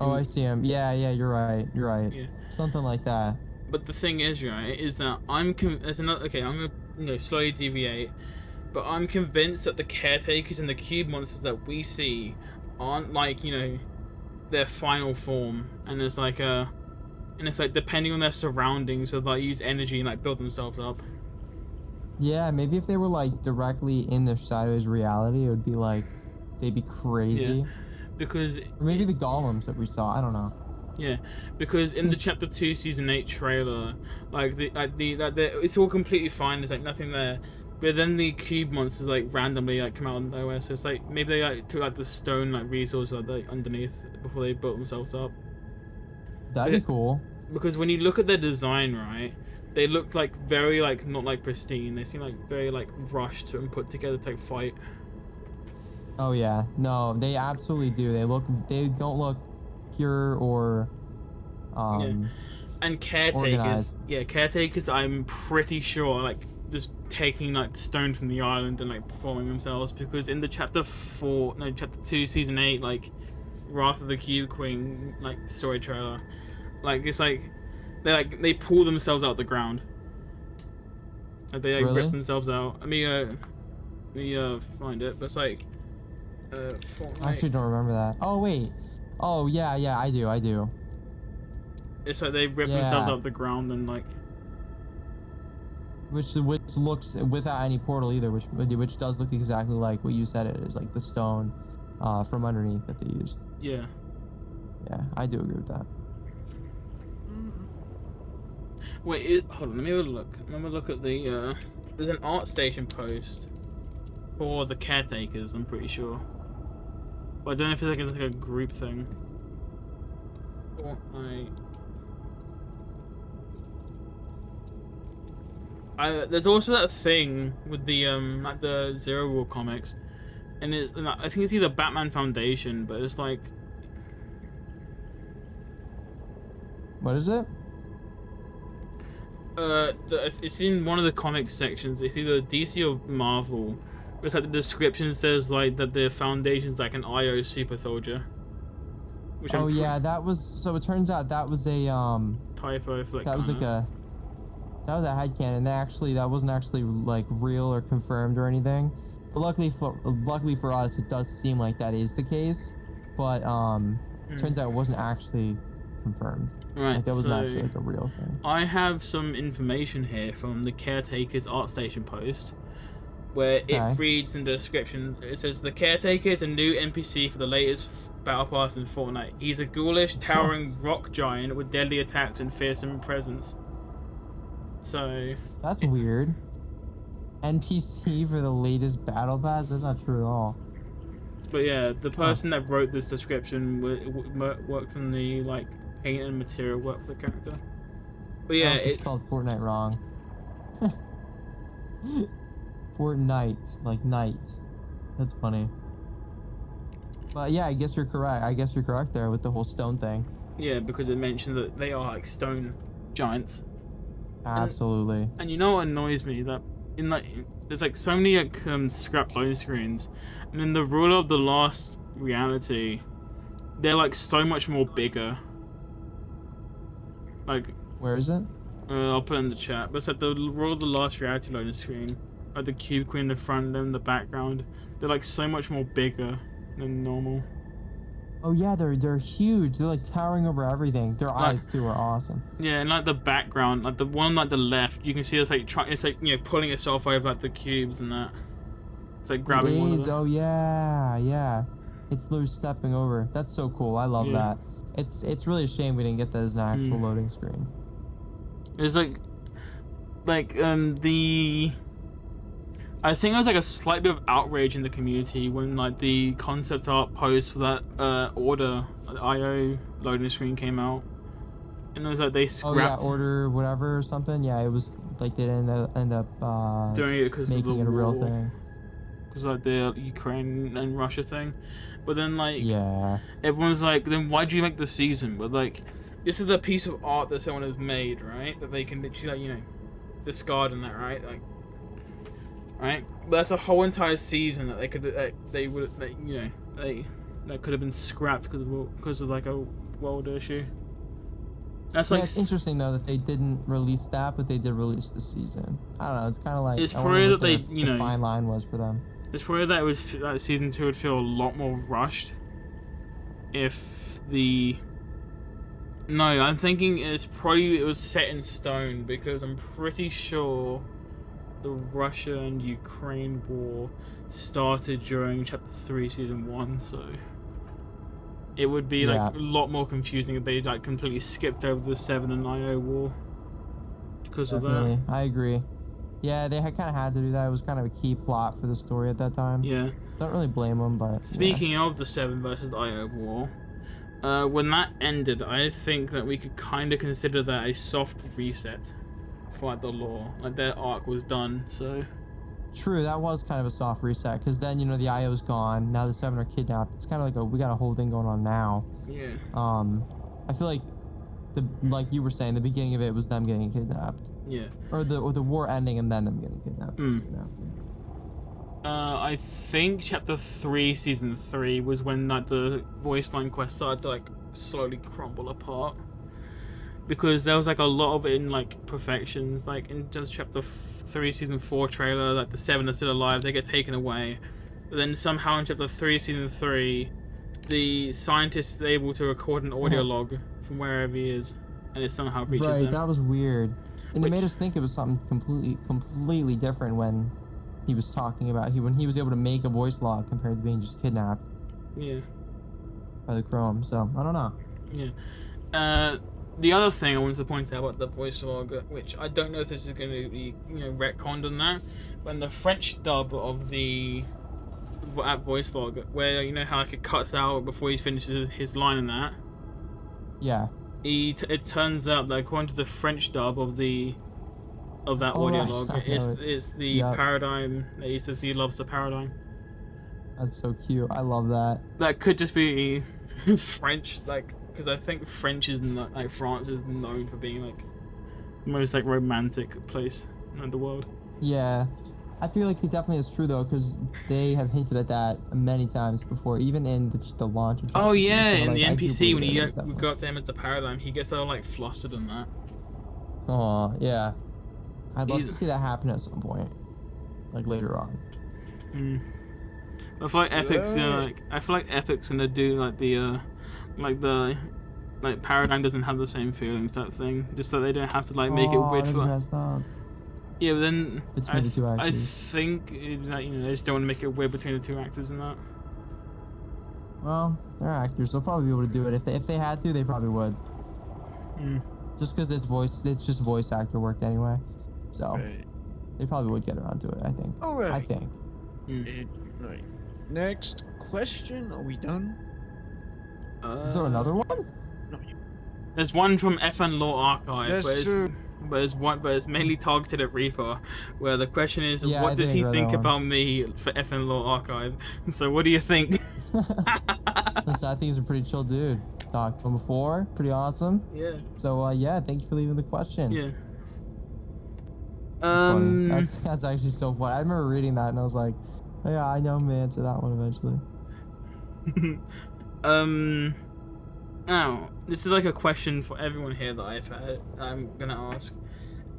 Oh, I see him. Yeah, you're right. You're right. Yeah. Something like that. But the thing is, right, is that there's another. Okay, I'm gonna slowly deviate, but I'm convinced that the caretakers and the cube monsters that we see aren't like their final form, and it's like depending on their surroundings, so they use energy and like build themselves up. Yeah, maybe if they were like directly in their sideways reality, it would be like they'd be crazy. Yeah. Because Or maybe the golems that we saw. I don't know. yeah, because in the Chapter 2 Season 8 trailer, it's all completely fine. There's like nothing there, but then the cube monsters like randomly like come out of nowhere. So it's like maybe they like took like the stone like resources like underneath before they built themselves up. That'd be cool. Because when you look at their design, right, they look like very like not like pristine. They seem like very like rushed and put together to like fight. Oh yeah, no, they absolutely do. They don't look pure or And caretakers, organized. caretakers, I'm pretty sure like just taking like stone from the island and like performing themselves, because in the Chapter 2 Season 8 like Wrath of the Cube Queen like story trailer, like it's like they pull themselves out the ground. Like they Really? rip themselves out. I mean, let me find it. But it's like Fortnite. I actually don't remember that. Oh wait. Oh yeah, I do. It's like they rip themselves Yeah. out the ground and like. which looks without any portal either, which does look exactly like what you said it is, like the stone from underneath that they used. Yeah. Yeah, I do agree with that. Wait, hold on, let me have a look. Let me look at the, there's an art station post for the caretakers, I'm pretty sure. But I don't know if it's like a group thing. There's also that thing with the, like the Zero War comics. And I think it's either Batman Foundation, but it's like... What is it? It's in one of the comic sections. It's either DC or Marvel. It's like the description says like that the Foundation's like an IO super soldier. Which Oh yeah, that was. So it turns out that was a typo. For, like, that was like a. That was a headcanon. That wasn't actually like real or confirmed or anything. But luckily for us, it does seem like that is the case. But it turns out it wasn't actually confirmed. Right. Like that wasn't actually like a real thing. I have some information here from the Caretaker's art station post, where it reads in the description. It says the Caretaker is a new NPC for the latest battle pass in Fortnite. He's a ghoulish, towering rock giant with deadly attacks and fearsome presence. So that's weird. NPC for the latest battle pass? That's not true at all. But yeah, the person that wrote this description worked on the like paint and material work for the character. But yeah, it's spelled Fortnite wrong. Fortnite, like night. That's funny. But yeah, I guess you're correct. I guess you're correct there with the whole stone thing. Yeah, because it mentions that they are like stone giants. Absolutely. And you know what annoys me? That in like there's like so many like scrap load screens, and in the Ruler of the Lost Reality, they're like so much more bigger. Like where is it? I'll put it in the chat. But it's like the Ruler of the Lost Reality loading screen, like the Cube Queen in the front and the background. They're like so much more bigger than normal. Oh yeah, they're huge. They're like towering over everything. Their eyes too are awesome. Yeah, and like the background, like the one like the left, you can see it's like it's like you know pulling itself over like the cubes and that. It's like grabbing one of them. Oh yeah, yeah. It's literally stepping over. That's so cool. I love that. It's really a shame we didn't get that as an actual loading screen. It's like the. I think there was like a slight bit of outrage in the community when like the concept art post for that Order IO loading screen came out, and it was like they scrapped. Oh yeah, Order whatever or something. Yeah, it was like they didn't end up doing it because making it a real thing. Because like the Ukraine and Russia thing, but then like everyone's like, then why'd you make the season? But like, this is a piece of art that someone has made, right? That they can literally like, you know, discard and that, right? Like. Right, but that's a whole entire season that they could, that could have been scrapped because of like a world issue. That's like it's interesting though that they didn't release that, but they did release the season. I don't know. It's kind of like it's probably that they, the fine line was for them. It's probably that season 2 would feel a lot more rushed. If the no, I'm thinking it was set in stone because I'm pretty sure. The Russia and Ukraine war started during Chapter 3, Season 1, so it would be like a lot more confusing if they like completely skipped over the 7 and IO war because of that. I agree. Yeah, they kind of had to do that. It was kind of a key plot for the story at that time. Yeah. Don't really blame them, but speaking of the 7 versus IO war, when that ended, I think that we could kind of consider that a soft reset. Like the law, like their arc was done, so true. That was kind of a soft reset because then the IO's gone. Now the 7 are kidnapped. It's kind of like we got a whole thing going on now. Yeah. I feel like like you were saying, the beginning of it was them getting kidnapped. Yeah. Or the war ending and then them getting kidnapped. I think Chapter 3, Season 3 was when like the voice line quest started to like slowly crumble apart. Because there was like a lot of it in like perfections, like in just Chapter 3 Season 4 trailer, like the 7 are still alive, they get taken away. But then somehow in Chapter 3 Season 3, the scientist is able to record an audio log from wherever he is, and it somehow reaches him. That was weird. And Which- it made us think it was something completely different when he was talking about when he was able to make a voice log compared to being just kidnapped Yeah. by the Chrome. So I don't know. Yeah. The other thing I wanted to point out about the voice log, which I don't know if this is going to be, retconned on that, but in the French dub of the at voice log, where you know how like it cuts out before he finishes his line and that, Yeah. it turns out that according to the French dub of that Oh, audio right. log, I know it's the Yep. paradigm that he says he loves the paradigm. That's so cute. I love that. That could just be French, like, because I think French is not, like, France is known for being like the most like romantic place in the world. Yeah. I feel like it definitely is true though, because they have hinted at that many times before, even in the launch. Of Oh ChatGPT. yeah, So, in the like, I do NPC when believe you it is we definitely. go up to him as the paradigm, he gets all like flustered and that. Aw, yeah. I'd love to He's- see that happen at some point, like later on. I feel like Epic's Yeah. I feel like Epic's gonna do like the paradigm doesn't have the same feelings type thing, just so they don't have to like make it weird that'd for. be messed up. Yeah, but then Between the two I actors. think that they just don't want to make it weird between the two actors and that. Well, they're actors. They'll probably be able to do it. If they had to, they probably would. Mm. Just because it's just voice actor work anyway. So Right. they probably would get around to it. I think. Alright. I think. Right. Next question. Are we done? Is there another one? No. There's one from FN Law Archive, That's true. but it's mainly targeted at Reaper, where the question is, Yeah, I what does think he I read think that one. about me for FN Law Archive? So what do you think? Listen, I think he's a pretty chill dude. Talked to him before. Pretty awesome. Yeah. So yeah, thank you for leaving the question. Yeah. That's funny. That's actually so funny. I remember reading that and I was like, oh, yeah, I know I'm gonna answer that one eventually. Now, this is like a question for everyone here that I'm gonna ask.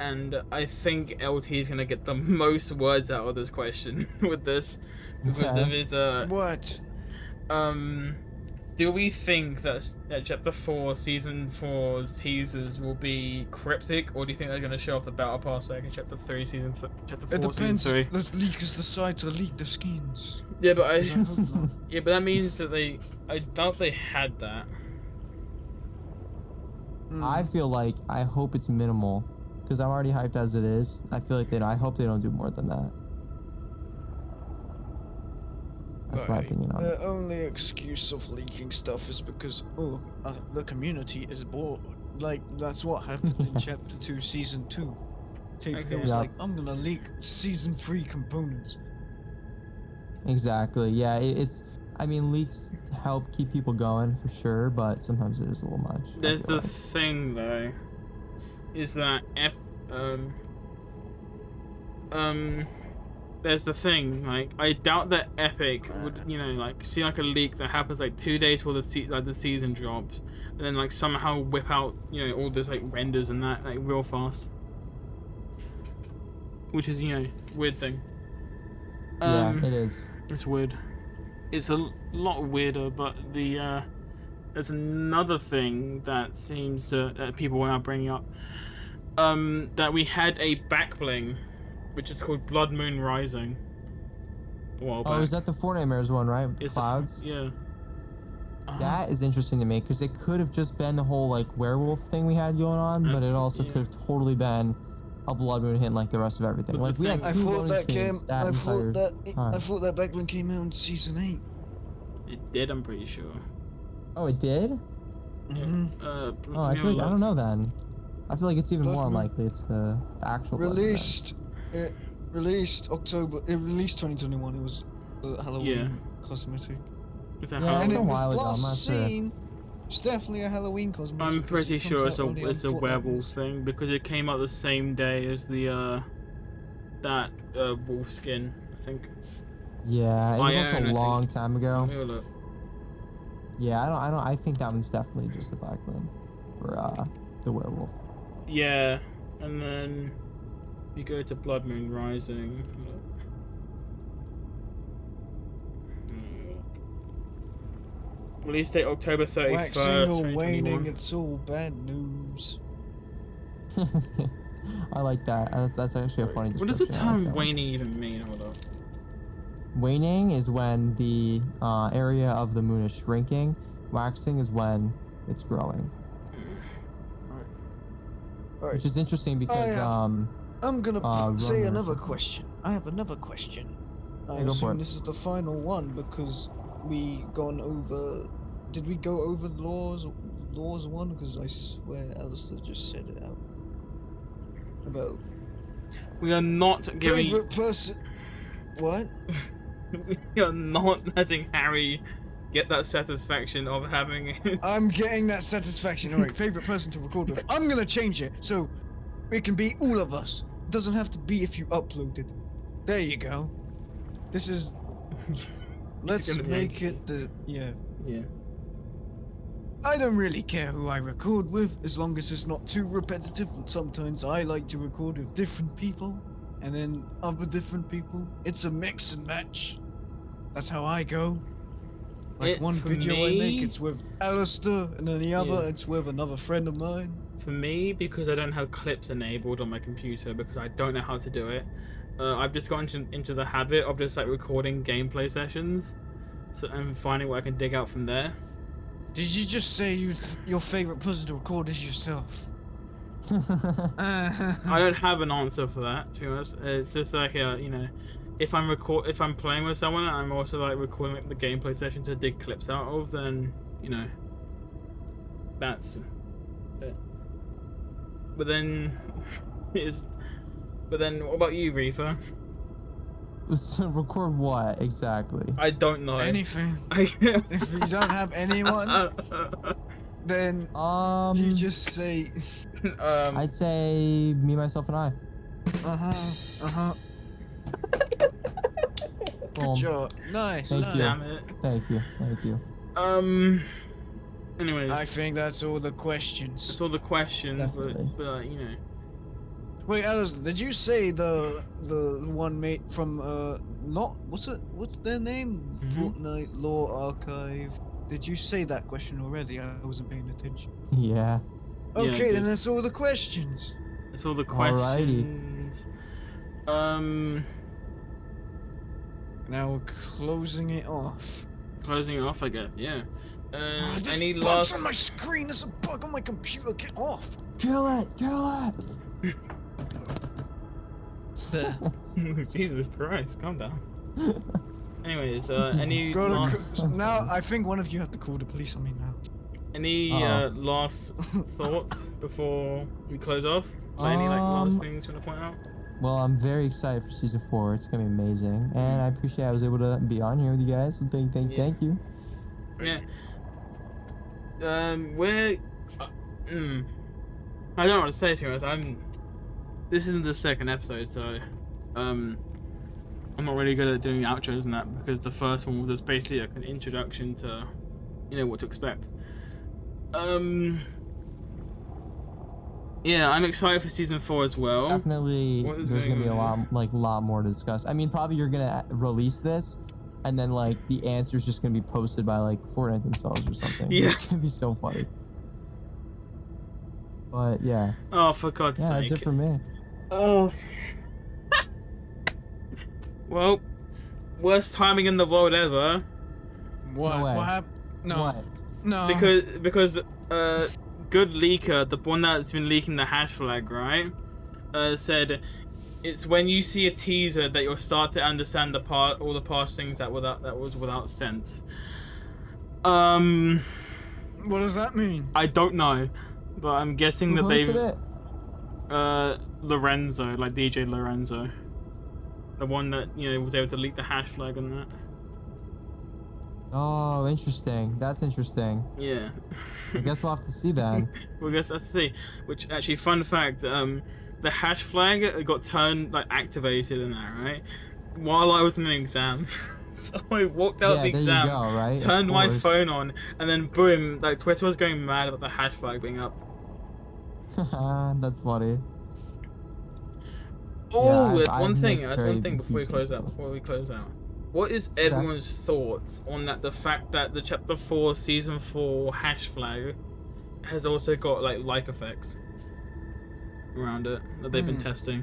And I think LT is gonna get the most words out of this question with this. Because of his, What? do we think that Chapter 4, Season 4's teasers will be cryptic, or do you think they're gonna show off the Battle Pass like in Chapter 3, Chapter 4, It depends. Season 3? The leakers decide to leak the skins. Yeah, but I hope not. yeah, but that means that I doubt they had that. I feel like I hope it's minimal because I'm already hyped as it is. I feel like I hope they don't do more than that. That's my Right. opinion on it. The only excuse of leaking stuff is because the community is bored. Like that's what happened in Chapter 2, Season 2. Tape Okay. Hill was Yeah. like, I'm gonna leak Season 3 components. Exactly. Yeah, it's. I mean, leaks help keep people going for sure, but sometimes it is a little much. I There's feel the like. thing though, is that there's the thing, like, I doubt that Epic would, like, see, like, a leak that happens, like, 2 days before the season drops, and then, like, somehow whip out, all this, like, renders and that, like, real fast. Which is, weird thing. Yeah, it is. It's weird. It's a lot weirder, but there's another thing that seems that people are now bringing up. That we had a backbling, which is called Blood Moon Rising. A while Oh, back. is that the Fortnite Mirrors one, right? With the It's the clouds? yeah. That is interesting to me because it could have just been the whole like werewolf thing we had going on, but it also Yeah. could have totally been a blood moon hint like the rest of everything. But Like the we had thing- I two thought bonus that came. hints that I entire thought that. time. I thought that back when came out in Season 8. It did, I'm pretty sure. Oh, it did? Mm-hmm. Oh, I feel like I don't know then. I feel like it's even Blood more Moon- unlikely it's the actual blood moon then. Released October. It released 2021. It was Halloween Yeah. cosmetic. Is that Yeah, how? And it's it a was while ago, I'm last not sure. seen. It's definitely a Halloween cosmetic. I'm 'cause pretty it comes sure it's out only on a Fortnite werewolf news. thing because it came out the same day as the that wolf skin, I think. Yeah, it was also Iron, I a think. long time ago. Let me look. Yeah, I think that one's definitely just a black moon for the werewolf. Yeah, and then you go to Blood Moon Rising. Release date October 31st. Waxing or waning, 2021. it's all bad news. I like that. That's actually a funny What description. does the I like term that one. waning even mean? Hold up. Waning is when the area of the moon is shrinking. Waxing is when it's growing. Alright. Which is interesting because I'm gonna say Runner or another something. question. I have another question. I Yeah, go for assume it. this is the final one because we gone over. Did we go over laws one? Because I swear Alistair just said it out. About We are not giving. favorite person. What? We are not letting Harry get that satisfaction of having. I'm getting that satisfaction. Alright, favorite person to record with. I'm gonna change it so it can be all of us. It doesn't have to be if you uploaded. There you go. This is. Let's gonna make it the. Yeah. Yeah. I don't really care who I record with as long as it's not too repetitive. Sometimes I like to record with different people and then other different people. It's a mix and match. That's how I go. Like one For video I make, me- it's with Alistair, and then the other, Yeah. it's with another friend of mine. For me, because I don't have clips enabled on my computer, because I don't know how to do it, I've just gotten into the habit of just like recording gameplay sessions, so and finding what I can dig out from there. Did you just say your favorite person to record is yourself? I don't have an answer for that, to be honest. It's just like you know, if I'm playing with someone, I'm also like recording like, the gameplay session to dig clips out of. Then you know, that's it. But then, what about you, Reaper? So record what exactly? I don't know. Anything. I, If you don't have anyone, then you just say, I'd say me, myself, and I. Good Boom. job. Nice. Thank nice. you. damn it. Thank you. Thank you. Anyways, I think that's all the questions. that's all the questions, Definitely. but you know. Wait, Alice, did you say the one mate from not what's their name? Fortnite Lore Archive. Did you say that question already? I wasn't paying attention. Yeah. Yeah, Okay, good. then that's all the questions. That's all the Alrighty. questions. Now we're closing it off. Closing it off, I guess. Yeah. Oh, this Any bug's last? on my screen. There's a bug on my computer. Get off. Kill it! Kill it! Jesus Christ, calm down. Anyways, any Gotta last, now, I think one of you have to call the police on me now. any Uh-oh. last thoughts before we close off? Like, any like last things you want to point out? Well, I'm very excited for season 4. It's gonna be amazing, and I appreciate I was able to be on here with you guys. So thank you. Yeah. We're. I don't know what to say to us. This isn't the second episode, so I'm not really good at doing outros and that because the first one was just basically like an introduction to, you know, what to expect. Yeah, I'm excited for season 4 as well. Definitely, What is there's gonna be a going lot more to discuss. I mean, probably you're gonna release this, and then like the answer's just gonna be posted by like Fortnite themselves or something. Yeah. It's gonna be so funny. But yeah, Oh, for God's yeah, sake. that's it for me. Oh. Well, worst timing in the world ever. What? No way. What happened? No. What? No. Because good leaker, the one that's been leaking the hash flag, right? Said it's when you see a teaser that you'll start to understand all the past things that was without sense. What does that mean? I don't know, but I'm guessing Who that they posted it? Lorenzo, like DJ Lorenzo, the one that was able to leak the hash flag and that. Oh, interesting. That's interesting. Yeah. I guess we'll have to see then. Well, I guess let's see. Which actually, fun fact, the hash flag got activated in that, right? While I was in an exam. So I walked out Yeah, the there you exam, go, right? Of turned my course. phone on, and then boom, like Twitter was going mad about the hash flag being up. That's funny. Oh, I've- that's I've one thing. missed That's very one thing before we few close things out. before. Before we close out, what is everyone's thoughts on that? The fact that the chapter 4, season 4 hash flag has also got like effects. around it that they've been Hmm. testing.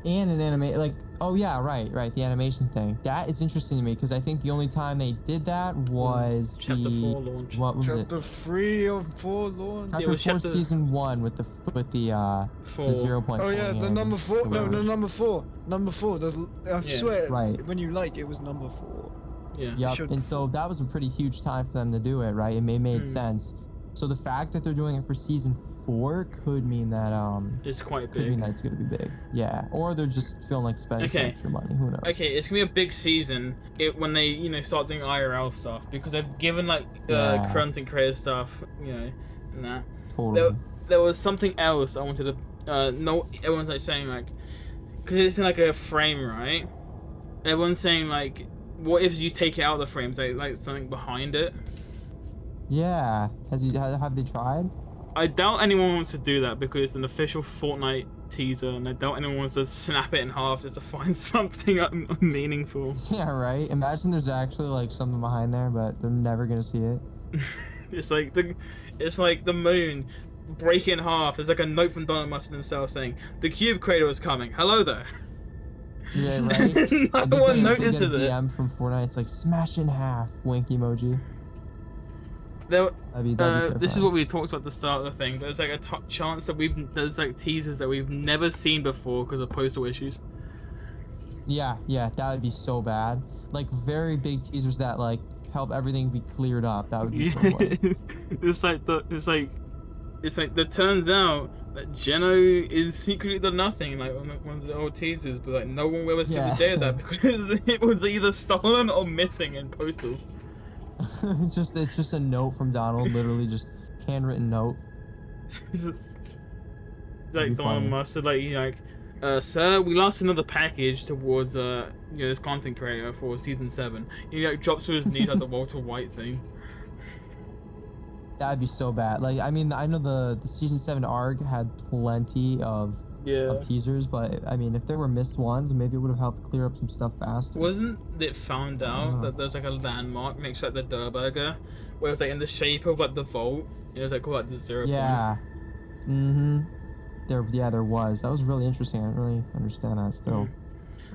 And an anime, like, oh yeah, right, the animation thing. That is interesting to me because I think the only time they did that was Chapter the 4 launch. what was it? Chapter 3 or 4 launch. Chapter it was 4 chapter- season 1 with the 4. the 0.4. Oh yeah, the number 4. No, whatever. number 4. Number 4. I swear, Right. when you like, it was number 4. Yeah. Yep, should- and so that was a pretty huge time for them to do it, right? It made Mm. sense. So the fact that they're doing it for season 4 could mean that It's quite could mean big. that it's gonna be big. Yeah, or they're just feeling like spending some Okay. extra money. Who knows? Okay, it's gonna be a big season when they start doing IRL stuff because they've given like Yeah. content creator stuff, and that. Totally. There was something else I wanted to know. Everyone's like saying like, because it's in like a frame, right? Everyone's saying like, what if you take it out of the frames, like something behind it? Yeah. Have they tried? I doubt anyone wants to do that because it's an official Fortnite teaser, and I doubt anyone wants to snap it in half just to find something meaningful. Yeah, right. Imagine there's actually like something behind there, but they're never gonna see it. It's like the moon break in half. There's like a note from Donald Mustard himself saying, "The Cube Cradle is coming. Hello there." Yeah, right. No And you one get notices a it. DM from Fortnite. It's like smash in half. Wink emoji. There, That'd be this is terrifying. what we talked about at the start of the thing. There's like a chance that there's like teasers that we've never seen before because of postal issues. Yeah, that would be so bad. Like very big teasers that like help everything be cleared up. That would be so funny. It's like it turns out that Geno is secretly the nothing, like on one of the old teasers, but like no one will ever see Yeah. the day of that because it was either stolen or missing in postal. it's just a note from Donald, literally just handwritten note. It's That'd like be Donald funny. Mustard, like sir, we lost another package towards this content creator for season 7. He like drops to his knees like the Walter White thing. That'd be so bad. Like I mean, I know the season 7 arc had plenty of teasers, but I mean, if there were missed ones, maybe it would have helped clear up some stuff faster. Wasn't it found out that there's like a landmark next to like the Durburger, where it's like in the shape of like the vault? It was like called like the 0 Yeah. Mm-hmm. There was. That was really interesting. I didn't really understand that still.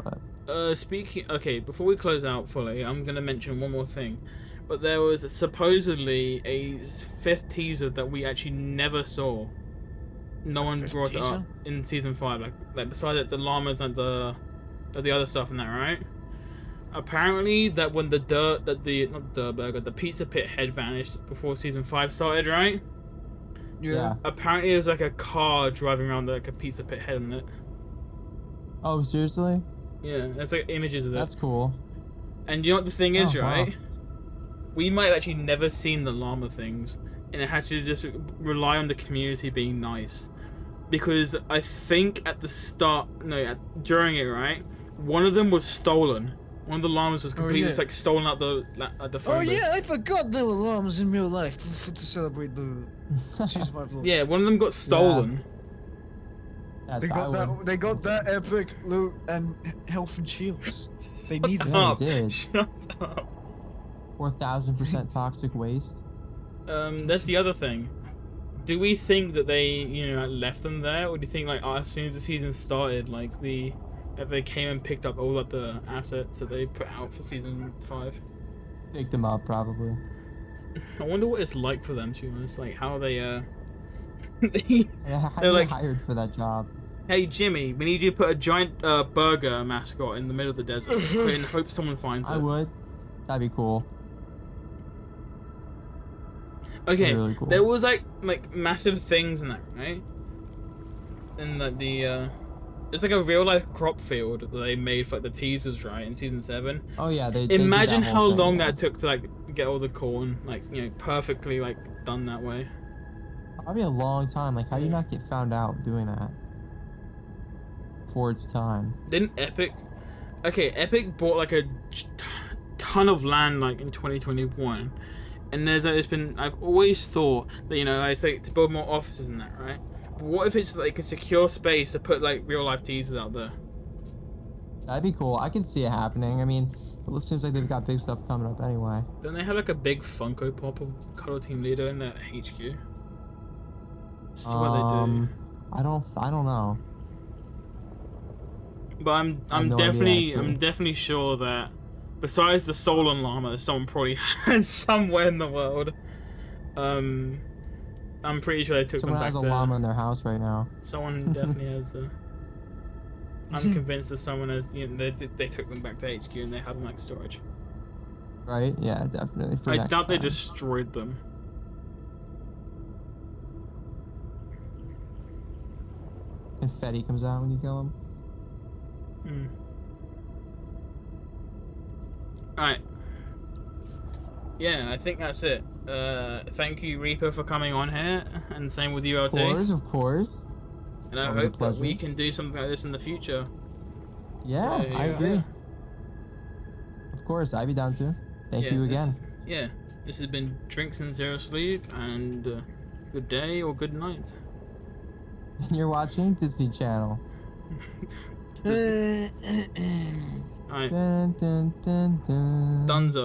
But Okay, before we close out fully, I'm gonna mention one more thing. But there was supposedly a 5th teaser that we actually never saw. No one fifth brought it up teaser? in season 5. Like besides the llamas and the other stuff in that, right? Apparently, that when the Pizza Pit head vanished before season 5 started, right? Yeah. Apparently, there was like a car driving around like a Pizza Pit head on it. oh, seriously? Yeah, there's like images of it. That's cool. And you know what the thing is, Oh, wow. right? We might have actually never seen the llama things, and it had to just rely on the community being nice. Because I think at the start, during it, right? One of them was stolen. One of the llamas was completely yeah. just like stolen out the phone Oh booth. yeah, I forgot there were llamas in real life to celebrate the season 5 launch. Yeah, one of them got stolen. That's, They I got would- that. They got that epic loot and health and shields. They need Shut that. up. did. Shut up. 4,000% toxic waste. That's the other thing. Do we think that they, left them there, or do you think like as soon as the season started, that they came and picked up all of the assets that they put out for season 5? Picked them up, probably. I wonder what it's like for them, to be honest. Like how they Yeah, how They're you like- hired for that job? Hey Jimmy, we need you to put a giant burger mascot in the middle of the desert and hope someone finds it. I would. That'd be cool. Okay, Really cool. there was like massive things in that, right? And that it's like a real life crop field that they made for like, the teasers, right, in season 7. Oh yeah, they did Imagine that how whole thing, long yeah. that took to like get all the corn perfectly like done that way. Probably a long time. Like, how do you Yeah. not get found out doing that? For its time. Didn't Epic? Okay, Epic bought like a ton of land like in 2021, and there's been. I've always thought that I say to build more offices and that, right? But what if it's like a secure space to put like real life teasers out there? That'd be cool. I can see it happening. I mean, it seems like they've got big stuff coming up anyway. Don't they have like a big Funko Pop of Cuddle Team Leader in their HQ? This is what they do. I don't know. But I'm no idea, actually. definitely sure that besides the stolen llama that someone probably had somewhere in the world, I'm pretty sure they took Someone them back has a there. llama in their house right now. Someone definitely has. I'm convinced that someone has. You know, they took them back to HQ and they have them like storage. Right? Yeah, definitely. For I next doubt they time. destroyed them. Confetti comes out when you kill him. Alright. Yeah, I think that's it. Thank you, Reaper, for coming on here, and same with you, LT. Of course. And I Always a hope that pleasure. we can do something like this in the future. Yeah, I agree. Of course, I'd be down too. Thank you again. This has been Drinks and Zero Sleep, and good day or good night. You're watching Disney Channel. Alright. Dun, dun, dun, dun. Dunzo.